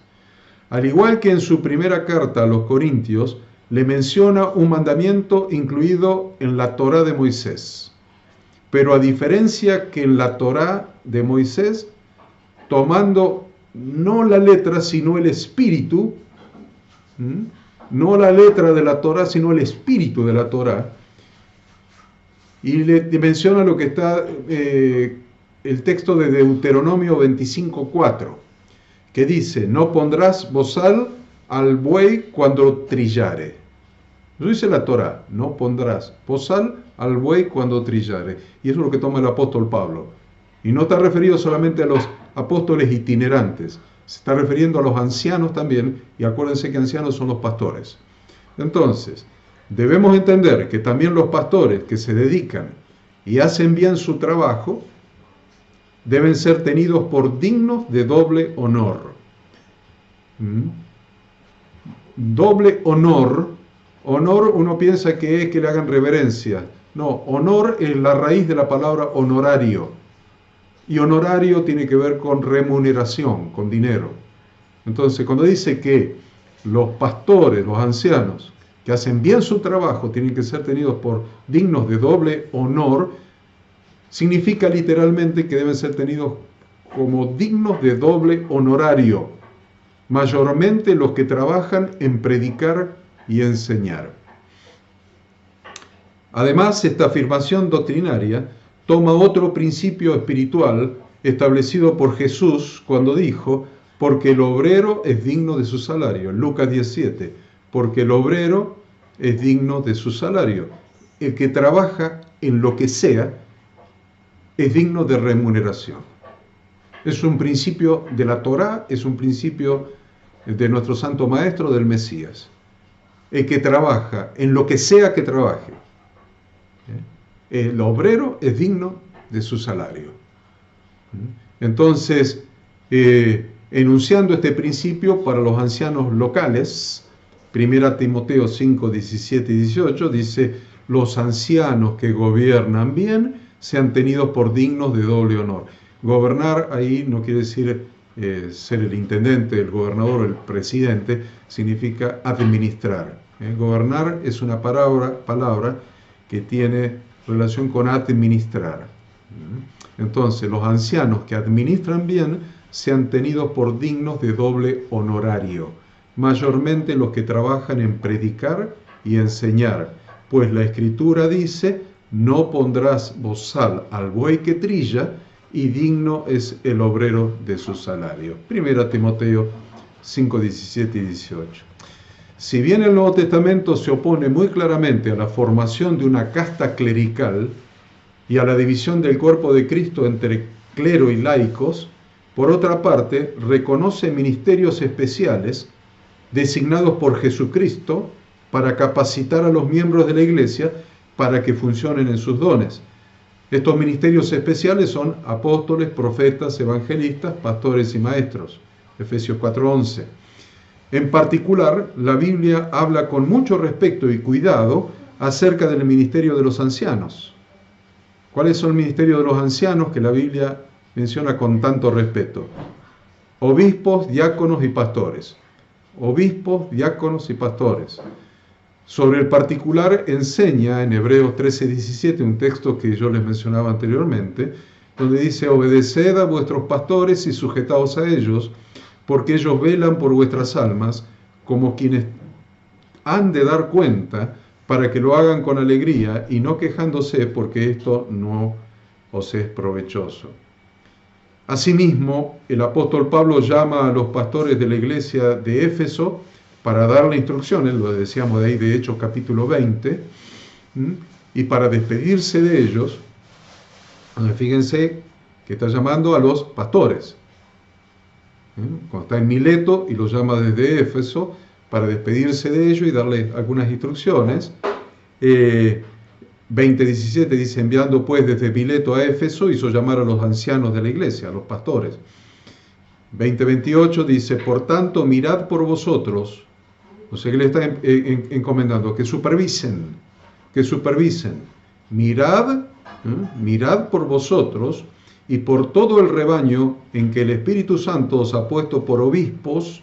Al igual que en su primera carta a los Corintios, le menciona un mandamiento incluido en la Torá de Moisés. Pero a diferencia que en la Torá de Moisés, tomando no la letra, sino el espíritu, no la letra de la Torá, sino el espíritu de la Torá, y le menciona lo que está el texto de Deuteronomio 25:4, que dice, no pondrás bozal al buey cuando trillare. Eso dice la Torá, no pondrás bozal al buey cuando trillare. Y eso es lo que toma el apóstol Pablo. Y no está referido solamente a los apóstoles itinerantes, se está refiriendo a los ancianos también, y acuérdense que ancianos son los pastores. Entonces, debemos entender que también los pastores que se dedican y hacen bien su trabajo, deben ser tenidos por dignos de doble honor. Doble honor, uno piensa que es que le hagan reverencia. No, honor es la raíz de la palabra honorario. Y honorario tiene que ver con remuneración, con dinero. Entonces, cuando dice que los pastores, los ancianos, que hacen bien su trabajo, tienen que ser tenidos por dignos de doble honor, significa literalmente que deben ser tenidos como dignos de doble honorario, mayormente los que trabajan en predicar y enseñar. Además, esta afirmación doctrinaria toma otro principio espiritual establecido por Jesús cuando dijo, porque el obrero es digno de su salario. Lucas 17, porque el obrero es digno de su salario. El que trabaja en lo que sea es digno de remuneración. Es un principio de la Torá, es un principio de nuestro Santo Maestro, del Mesías. El que trabaja en lo que sea que trabaje, el obrero es digno de su salario. Entonces, enunciando este principio para los ancianos locales, 1 Timoteo 5, 17 y 18, dice, los ancianos que gobiernan bien sean tenidos por dignos de doble honor. Gobernar ahí no quiere decir ser el intendente, el gobernador, el presidente, significa administrar. Gobernar es una palabra que tiene relación con administrar. Entonces, los ancianos que administran bien sean tenidos por dignos de doble honorario, mayormente los que trabajan en predicar y enseñar, pues la Escritura dice, no pondrás bozal al buey que trilla, y digno es el obrero de su salario. 1 Timoteo 5, 17 y 18. Si bien el Nuevo Testamento se opone muy claramente a la formación de una casta clerical y a la división del cuerpo de Cristo entre clero y laicos, por otra parte, reconoce ministerios especiales designados por Jesucristo para capacitar a los miembros de la Iglesia para que funcionen en sus dones. Estos ministerios especiales son apóstoles, profetas, evangelistas, pastores y maestros. Efesios 4:11. En particular, la Biblia habla con mucho respeto y cuidado acerca del ministerio de los ancianos. ¿Cuál es el ministerio de los ancianos que la Biblia menciona con tanto respeto? Obispos, diáconos y pastores. Obispos, diáconos y pastores. Sobre el particular enseña en Hebreos 13:17, un texto que yo les mencionaba anteriormente, donde dice: obedeced a vuestros pastores y sujetaos a ellos, porque ellos velan por vuestras almas, como quienes han de dar cuenta, para que lo hagan con alegría y no quejándose, porque esto no os es provechoso. Asimismo, el apóstol Pablo llama a los pastores de la iglesia de Éfeso para darle instrucciones, lo decíamos de ahí de Hechos capítulo 20, y para despedirse de ellos, fíjense que está llamando a los pastores. Cuando está en Mileto y los llama desde Éfeso para despedirse de ellos y darle algunas instrucciones. 20:17 dice: enviando pues desde Mileto a Éfeso, hizo llamar a los ancianos de la iglesia, a los pastores. 20:28 dice: por tanto, mirad por vosotros. O sea que le está encomendando que supervisen. Mirad por vosotros y por todo el rebaño en que el Espíritu Santo os ha puesto por obispos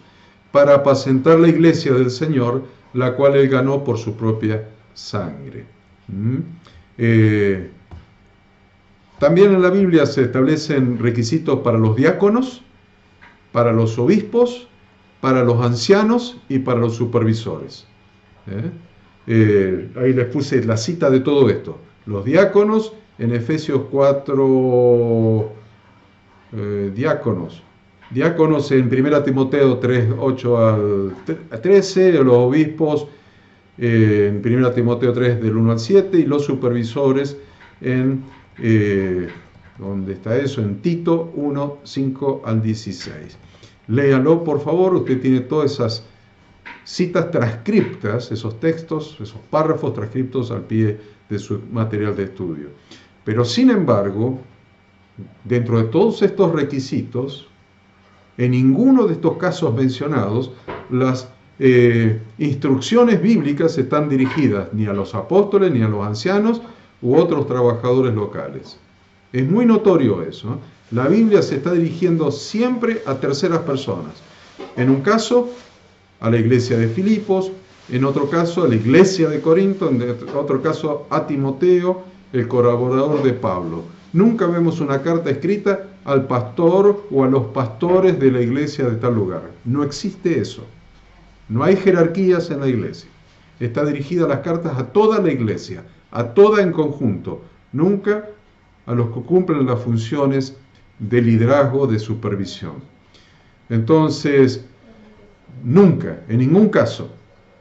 para apacentar la iglesia del Señor, la cual Él ganó por su propia sangre. También en la Biblia se establecen requisitos para los diáconos, para los obispos, para los ancianos y para los supervisores. Ahí les puse la cita de todo esto. Los diáconos, en Efesios 4, diáconos en 1 Timoteo 3, 8 al 13, los obispos en 1 Timoteo 3 del 1 al 7 y los supervisores en, ¿dónde está eso? En Tito 1, 5 al 16. Léalo, por favor, usted tiene todas esas citas transcriptas, esos textos, esos párrafos transcriptos al pie de su material de estudio. Pero sin embargo, dentro de todos estos requisitos, en ninguno de estos casos mencionados, las instrucciones bíblicas están dirigidas ni a los apóstoles, ni a los ancianos u otros trabajadores locales. Es muy notorio eso. La Biblia se está dirigiendo siempre a terceras personas. En un caso, a la iglesia de Filipos, en otro caso, a la iglesia de Corinto, en otro caso, a Timoteo, el colaborador de Pablo. Nunca vemos una carta escrita al pastor o a los pastores de la iglesia de tal lugar. No existe eso. No hay jerarquías en la iglesia. Está dirigida las cartas a toda la iglesia, a toda en conjunto, nunca a los que cumplen las funciones de liderazgo, de supervisión. Entonces, nunca, en ningún caso,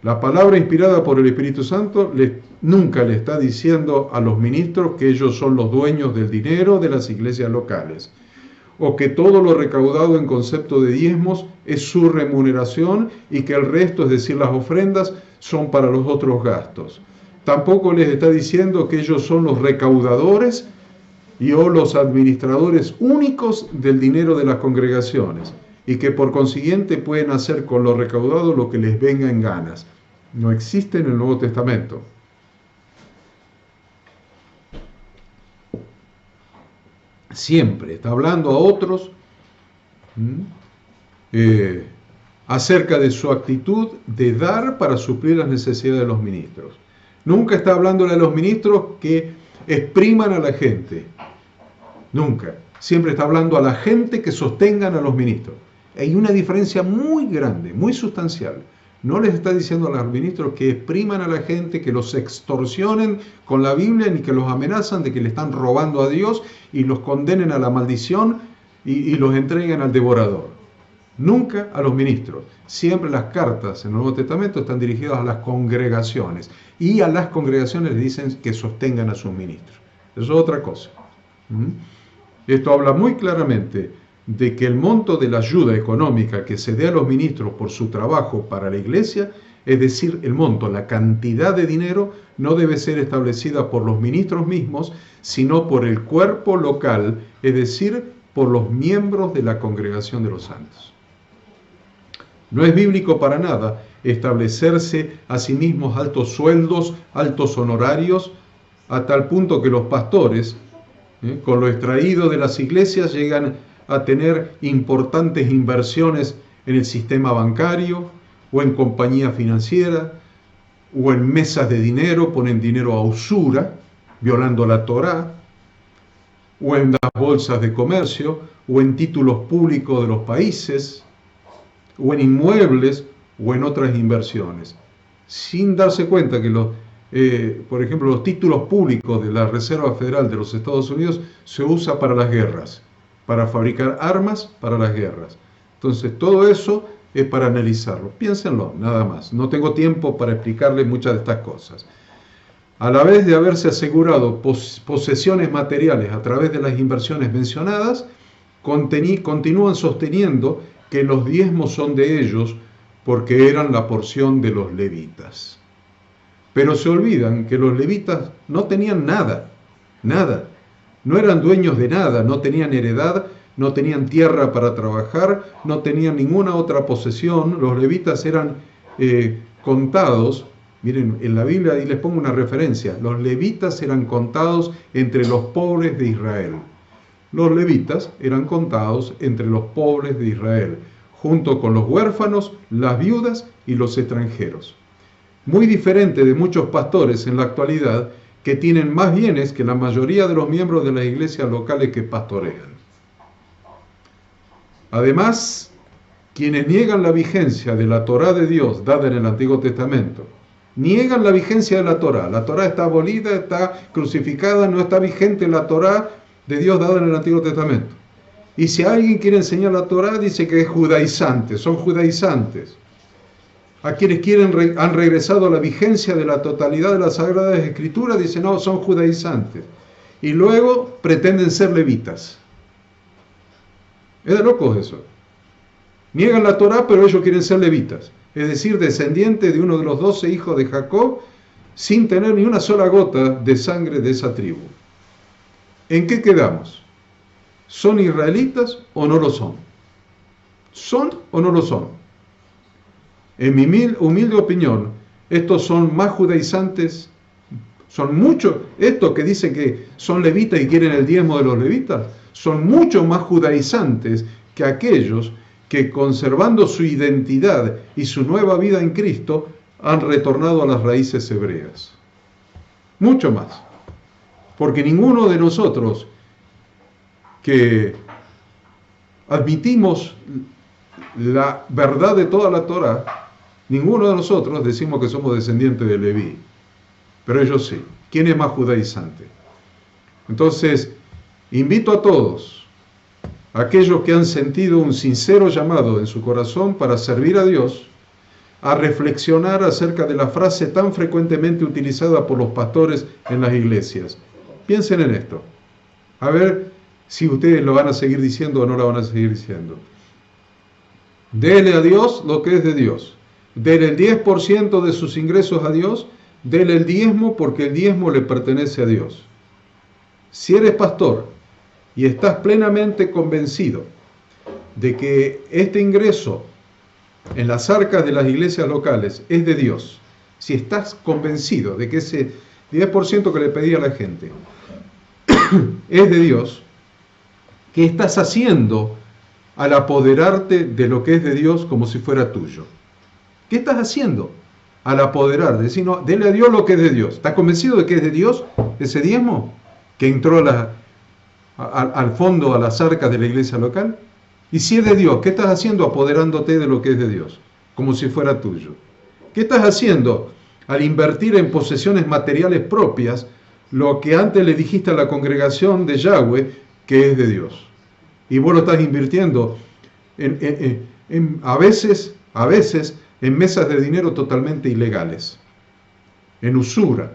la palabra inspirada por el Espíritu Santo nunca le está diciendo a los ministros que ellos son los dueños del dinero de las iglesias locales, o que todo lo recaudado en concepto de diezmos es su remuneración y que el resto, es decir, las ofrendas, son para los otros gastos. Tampoco les está diciendo que ellos son los recaudadores o los administradores únicos del dinero de las congregaciones y que por consiguiente pueden hacer con lo recaudado lo que les venga en ganas. No existe en el Nuevo Testamento. Siempre está hablando a otros acerca de su actitud de dar para suplir las necesidades de los ministros. Nunca está hablándole a los ministros que expriman a la gente. Nunca. Siempre está hablando a la gente que sostengan a los ministros. Hay una diferencia muy grande, muy sustancial. No les está diciendo a los ministros que expriman a la gente, que los extorsionen con la Biblia, ni que los amenazan de que le están robando a Dios y los condenen a la maldición y los entreguen al devorador. Nunca a los ministros. Siempre las cartas en el Nuevo Testamento están dirigidas a las congregaciones y a las congregaciones les dicen que sostengan a sus ministros. Eso es otra cosa. Esto habla muy claramente de que el monto de la ayuda económica que se dé a los ministros por su trabajo para la iglesia, es decir, el monto, la cantidad de dinero, no debe ser establecida por los ministros mismos, sino por el cuerpo local, es decir, por los miembros de la congregación de los santos. No es bíblico para nada establecerse a sí mismos altos sueldos, altos honorarios, a tal punto que los pastores, con lo extraído de las iglesias, llegan a tener importantes inversiones en el sistema bancario o en compañía financiera o en mesas de dinero, ponen dinero a usura, violando la Torá, o en las bolsas de comercio, o en títulos públicos de los países, o en inmuebles, o en otras inversiones, sin darse cuenta que por ejemplo, los títulos públicos de la Reserva Federal de los Estados Unidos se usa para las guerras, para fabricar armas para las guerras. Entonces, todo eso es para analizarlo. Piénsenlo, nada más. No tengo tiempo para explicarles muchas de estas cosas. A la vez de haberse asegurado posesiones materiales a través de las inversiones mencionadas, continúan sosteniendo que los diezmos son de ellos porque eran la porción de los levitas. Pero se olvidan que los levitas no tenían nada, nada. No eran dueños de nada, no tenían heredad, no tenían tierra para trabajar, no tenían ninguna otra posesión. Los levitas eran contados, miren, en la Biblia, y les pongo una referencia, los levitas eran contados entre los pobres de Israel. Los levitas eran contados entre los pobres de Israel, junto con los huérfanos, las viudas y los extranjeros. Muy diferente de muchos pastores en la actualidad que tienen más bienes que la mayoría de los miembros de las iglesias locales que pastorean. Además, quienes niegan la vigencia de la Torá de Dios dada en el Antiguo Testamento, niegan la vigencia de la Torá. La Torá está abolida, está crucificada, no está vigente la Torá de Dios dada en el Antiguo Testamento. Y si alguien quiere enseñar la Torá, dice que es judaizante, son judaizantes. A quienes han regresado a la vigencia de la totalidad de las Sagradas Escrituras, dicen no, son judaizantes. Y luego pretenden ser levitas. Es de locos eso. Niegan la Torá, pero ellos quieren ser levitas. Es decir, descendientes de uno de los 12 hijos de Jacob, sin tener ni una sola gota de sangre de esa tribu. ¿En qué quedamos? ¿Son israelitas o no lo son? ¿Son o no lo son? En mi humilde opinión, estos son más judaizantes, son muchos, estos que dicen que son levitas y quieren el diezmo de los levitas, son mucho más judaizantes que aquellos que, conservando su identidad y su nueva vida en Cristo, han retornado a las raíces hebreas. Mucho más. Porque ninguno de nosotros que admitimos la verdad de toda la Torá, ninguno de nosotros decimos que somos descendientes de Leví, pero ellos sí. ¿Quién es más judaizante? Entonces, invito a todos, aquellos que han sentido un sincero llamado en su corazón para servir a Dios, a reflexionar acerca de la frase tan frecuentemente utilizada por los pastores en las iglesias. Piensen en esto. A ver si ustedes lo van a seguir diciendo o no lo van a seguir diciendo. Dele a Dios lo que es de Dios. Dele el 10% de sus ingresos a Dios. Dele el diezmo porque el diezmo le pertenece a Dios. Si eres pastor y estás plenamente convencido de que este ingreso en las arcas de las iglesias locales es de Dios, si estás convencido de que ese 10% que le pedí a la gente es de Dios, ¿qué estás haciendo al apoderarte de lo que es de Dios como si fuera tuyo? ¿Qué estás haciendo al apoderar? Decir, no, dele a Dios lo que es de Dios. ¿Estás convencido de que es de Dios ese diezmo que entró al fondo, a las arcas de la iglesia local? Y si es de Dios, ¿qué estás haciendo apoderándote de lo que es de Dios? Como si fuera tuyo. ¿Qué estás haciendo al invertir en posesiones materiales propias lo que antes le dijiste a la congregación de Yahweh que es de Dios? Y vos lo estás invirtiendo a veces en mesas de dinero totalmente ilegales, en usura.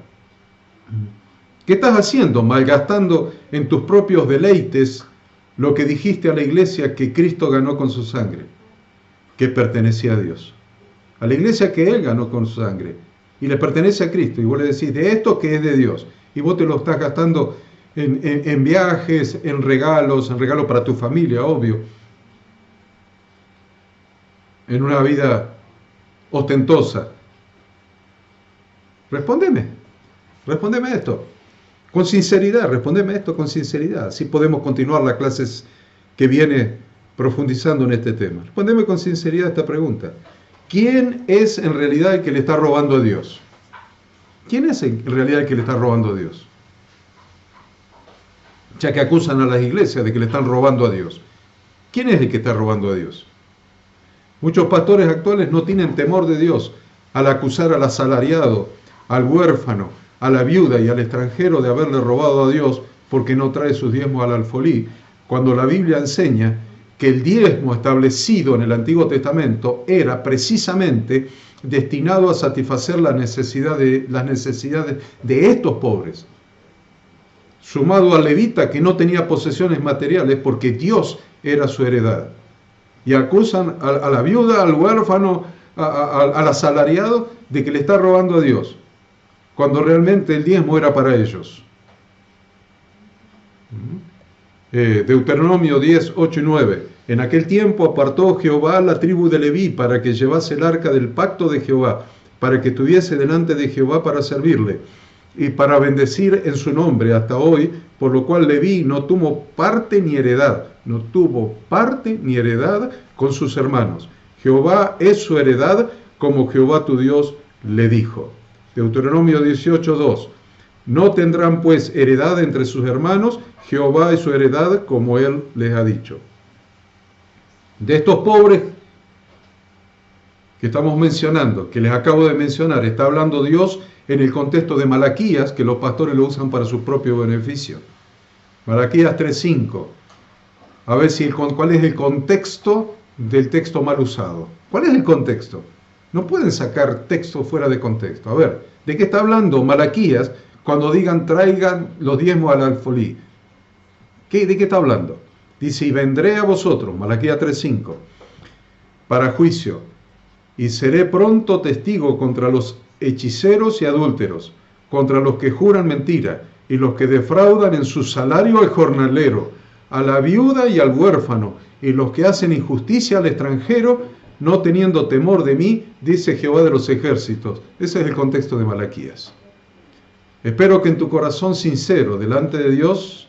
¿Qué estás haciendo? Malgastando en tus propios deleites lo que dijiste a la iglesia que Cristo ganó con su sangre, que pertenecía a Dios. A la iglesia que Él ganó con su sangre, y le pertenece a Cristo. Y vos le decís, de esto que es de Dios. Y vos te lo estás gastando en viajes, en regalos para tu familia, obvio. En una vida ostentosa. Respóndeme esto. Con sinceridad, respóndeme esto con sinceridad. Así podemos continuar las clases que viene profundizando en este tema. Respóndeme con sinceridad esta pregunta. ¿Quién es en realidad el que le está robando a Dios? ¿Quién es en realidad el que le está robando a Dios? Ya que acusan a las iglesias de que le están robando a Dios. ¿Quién es el que está robando a Dios? Muchos pastores actuales no tienen temor de Dios al acusar al asalariado, al huérfano, a la viuda y al extranjero de haberle robado a Dios porque no trae sus diezmos al alfolí, cuando la Biblia enseña que el diezmo establecido en el Antiguo Testamento era precisamente destinado a satisfacer las necesidades de estos pobres, sumado al levita que no tenía posesiones materiales porque Dios era su heredad. Y acusan a la viuda, al huérfano, al asalariado de que le está robando a Dios, cuando realmente el diezmo era para ellos. Deuteronomio 10, 8 y 9. En aquel tiempo apartó Jehová a la tribu de Leví para que llevase el arca del pacto de Jehová, para que estuviese delante de Jehová para servirle y para bendecir en su nombre hasta hoy, por lo cual Leví no tuvo parte ni heredad con sus hermanos. Jehová es su heredad, como Jehová tu Dios le dijo. Deuteronomio 18, 2. No tendrán pues heredad entre sus hermanos, Jehová es su heredad, como él les ha dicho. De estos pobres que estamos mencionando, que les acabo de mencionar, está hablando Dios en el contexto de Malaquías, que los pastores lo usan para su propio beneficio. Malaquías 3:5. A ver cuál es el contexto del texto mal usado. ¿Cuál es el contexto? No pueden sacar texto fuera de contexto. A ver, ¿de qué está hablando Malaquías cuando digan traigan los diezmos al alfolí? ¿De qué está hablando? Dice, y vendré a vosotros, Malaquías 3:5, para juicio, y seré pronto testigo contra los hechiceros y adúlteros, contra los que juran mentira, y los que defraudan en su salario al jornalero, a la viuda y al huérfano, y los que hacen injusticia al extranjero, no teniendo temor de mí, dice Jehová de los ejércitos. Ese es el contexto de Malaquías. Espero que en tu corazón sincero, delante de Dios,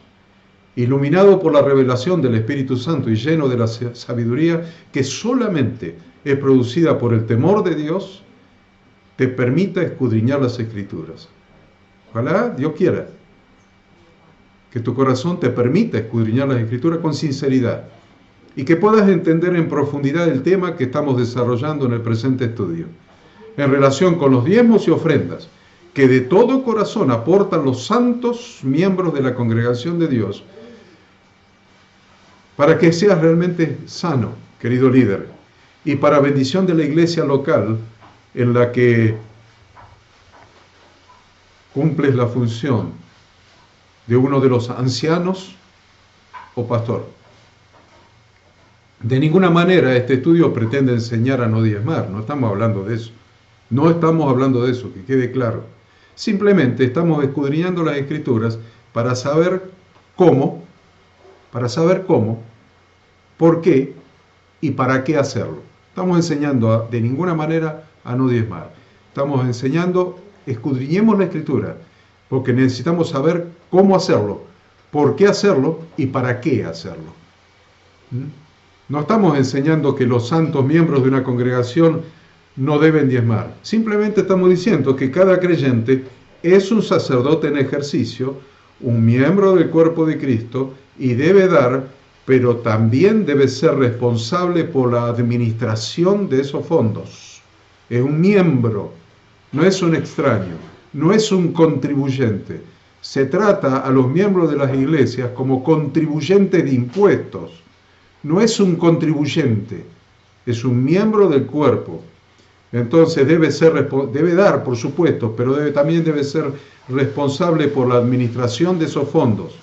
iluminado por la revelación del Espíritu Santo y lleno de la sabiduría que solamente es producida por el temor de Dios, te permita escudriñar las Escrituras. Ojalá Dios quiera que tu corazón te permita escudriñar las Escrituras con sinceridad y que puedas entender en profundidad el tema que estamos desarrollando en el presente estudio, en relación con los diezmos y ofrendas que de todo corazón aportan los santos miembros de la congregación de Dios, para que seas realmente sano, querido líder, y para bendición de la iglesia local en la que cumples la función de uno de los ancianos o pastor. De ninguna manera este estudio pretende enseñar a no diezmar, no estamos hablando de eso. No estamos hablando de eso, que quede claro. Simplemente estamos escudriñando las Escrituras para saber cómo, por qué y para qué hacerlo. Estamos enseñando de ninguna manera a no diezmar. Estamos enseñando, escudriñemos la Escritura, porque necesitamos saber cómo hacerlo, por qué hacerlo y para qué hacerlo. No estamos enseñando que los santos miembros de una congregación no deben diezmar. Simplemente estamos diciendo que cada creyente es un sacerdote en ejercicio, un miembro del cuerpo de Cristo y debe dar, pero también debe ser responsable por la administración de esos fondos. Es un miembro, no es un extraño, no es un contribuyente. Se trata a los miembros de las iglesias como contribuyentes de impuestos. No es un contribuyente, es un miembro del cuerpo. Entonces debe dar, por supuesto, pero también debe ser responsable por la administración de esos fondos.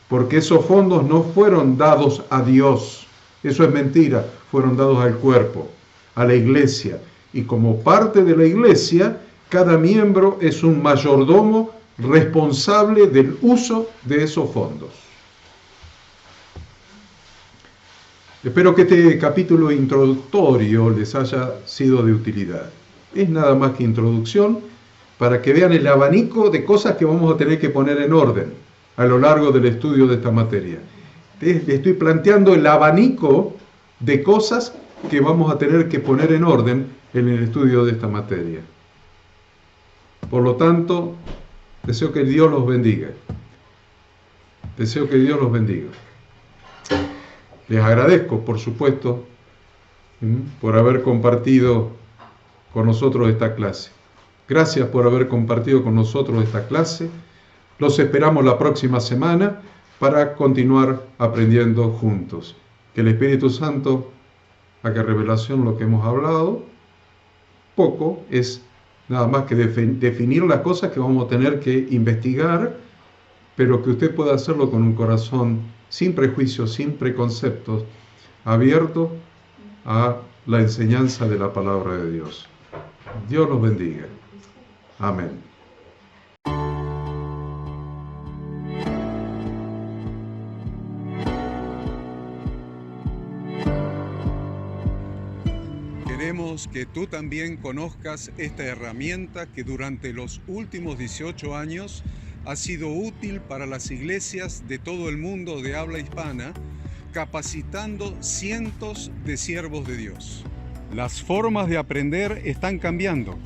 porque esos fondos no fueron dados a Dios. Eso es mentira, fueron dados al cuerpo, a la iglesia. Y como parte de la iglesia, cada miembro es un mayordomo responsable del uso de esos fondos. Espero que este capítulo introductorio les haya sido de utilidad. Es nada más que introducción para que vean el abanico de cosas que vamos a tener que poner en orden a lo largo del estudio de esta materia. Les estoy planteando el abanico de cosas que vamos a tener que poner en orden en el estudio de esta materia. Por lo tanto, deseo que Dios los bendiga. Deseo que Dios los bendiga. Les agradezco, por supuesto, por haber compartido con nosotros esta clase. Gracias por haber compartido con nosotros esta clase. Los esperamos la próxima semana para continuar aprendiendo juntos. Que el Espíritu Santo haga revelación lo que hemos hablado. Poco es nada más que definir las cosas que vamos a tener que investigar, pero que usted pueda hacerlo con un corazón sin prejuicios, sin preconceptos, abierto a la enseñanza de la palabra de Dios. Dios los bendiga. Amén. Queremos que tú también conozcas esta herramienta que durante los últimos 18 años ha sido útil para las iglesias de todo el mundo de habla hispana, capacitando cientos de siervos de Dios. Las formas de aprender están cambiando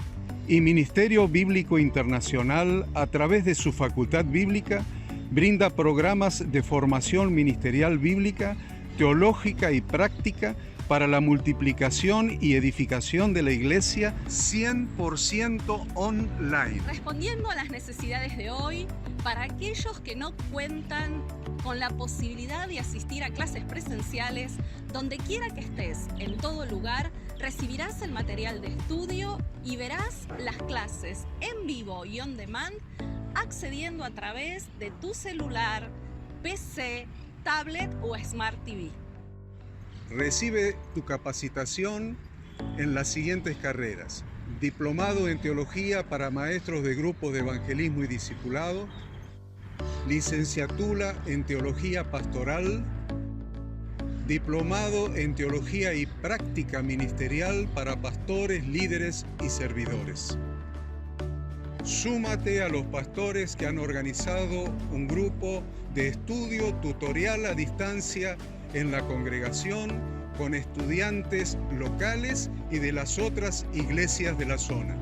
y Ministerio Bíblico Internacional, a través de su facultad bíblica, brinda programas de formación ministerial bíblica, teológica y práctica para la multiplicación y edificación de la iglesia 100% online. Respondiendo a las necesidades de hoy, para aquellos que no cuentan con la posibilidad de asistir a clases presenciales, donde quiera que estés, en todo lugar, recibirás el material de estudio y verás las clases en vivo y on demand, accediendo a través de tu celular, PC, tablet o Smart TV. Recibe tu capacitación en las siguientes carreras: diplomado en teología para maestros de grupos de evangelismo y discipulado, licenciatura en teología pastoral, diplomado en teología y práctica ministerial para pastores, líderes y servidores. Súmate a los pastores que han organizado un grupo de estudio tutorial a distancia en la congregación con estudiantes locales y de las otras iglesias de la zona.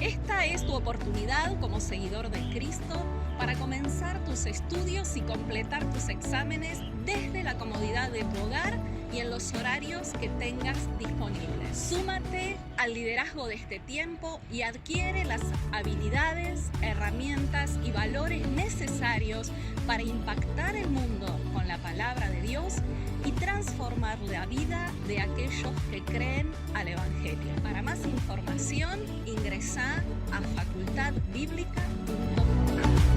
Esta es tu oportunidad como seguidor de Cristo para comenzar tus estudios y completar tus exámenes desde la comodidad de tu hogar y en los horarios que tengas disponibles. Súmate al liderazgo de este tiempo y adquiere las habilidades, herramientas y valores necesarios para impactar el mundo con la palabra de Dios y transformar la vida de aquellos que creen al Evangelio. Para más información, ingresá a facultadbiblica.com.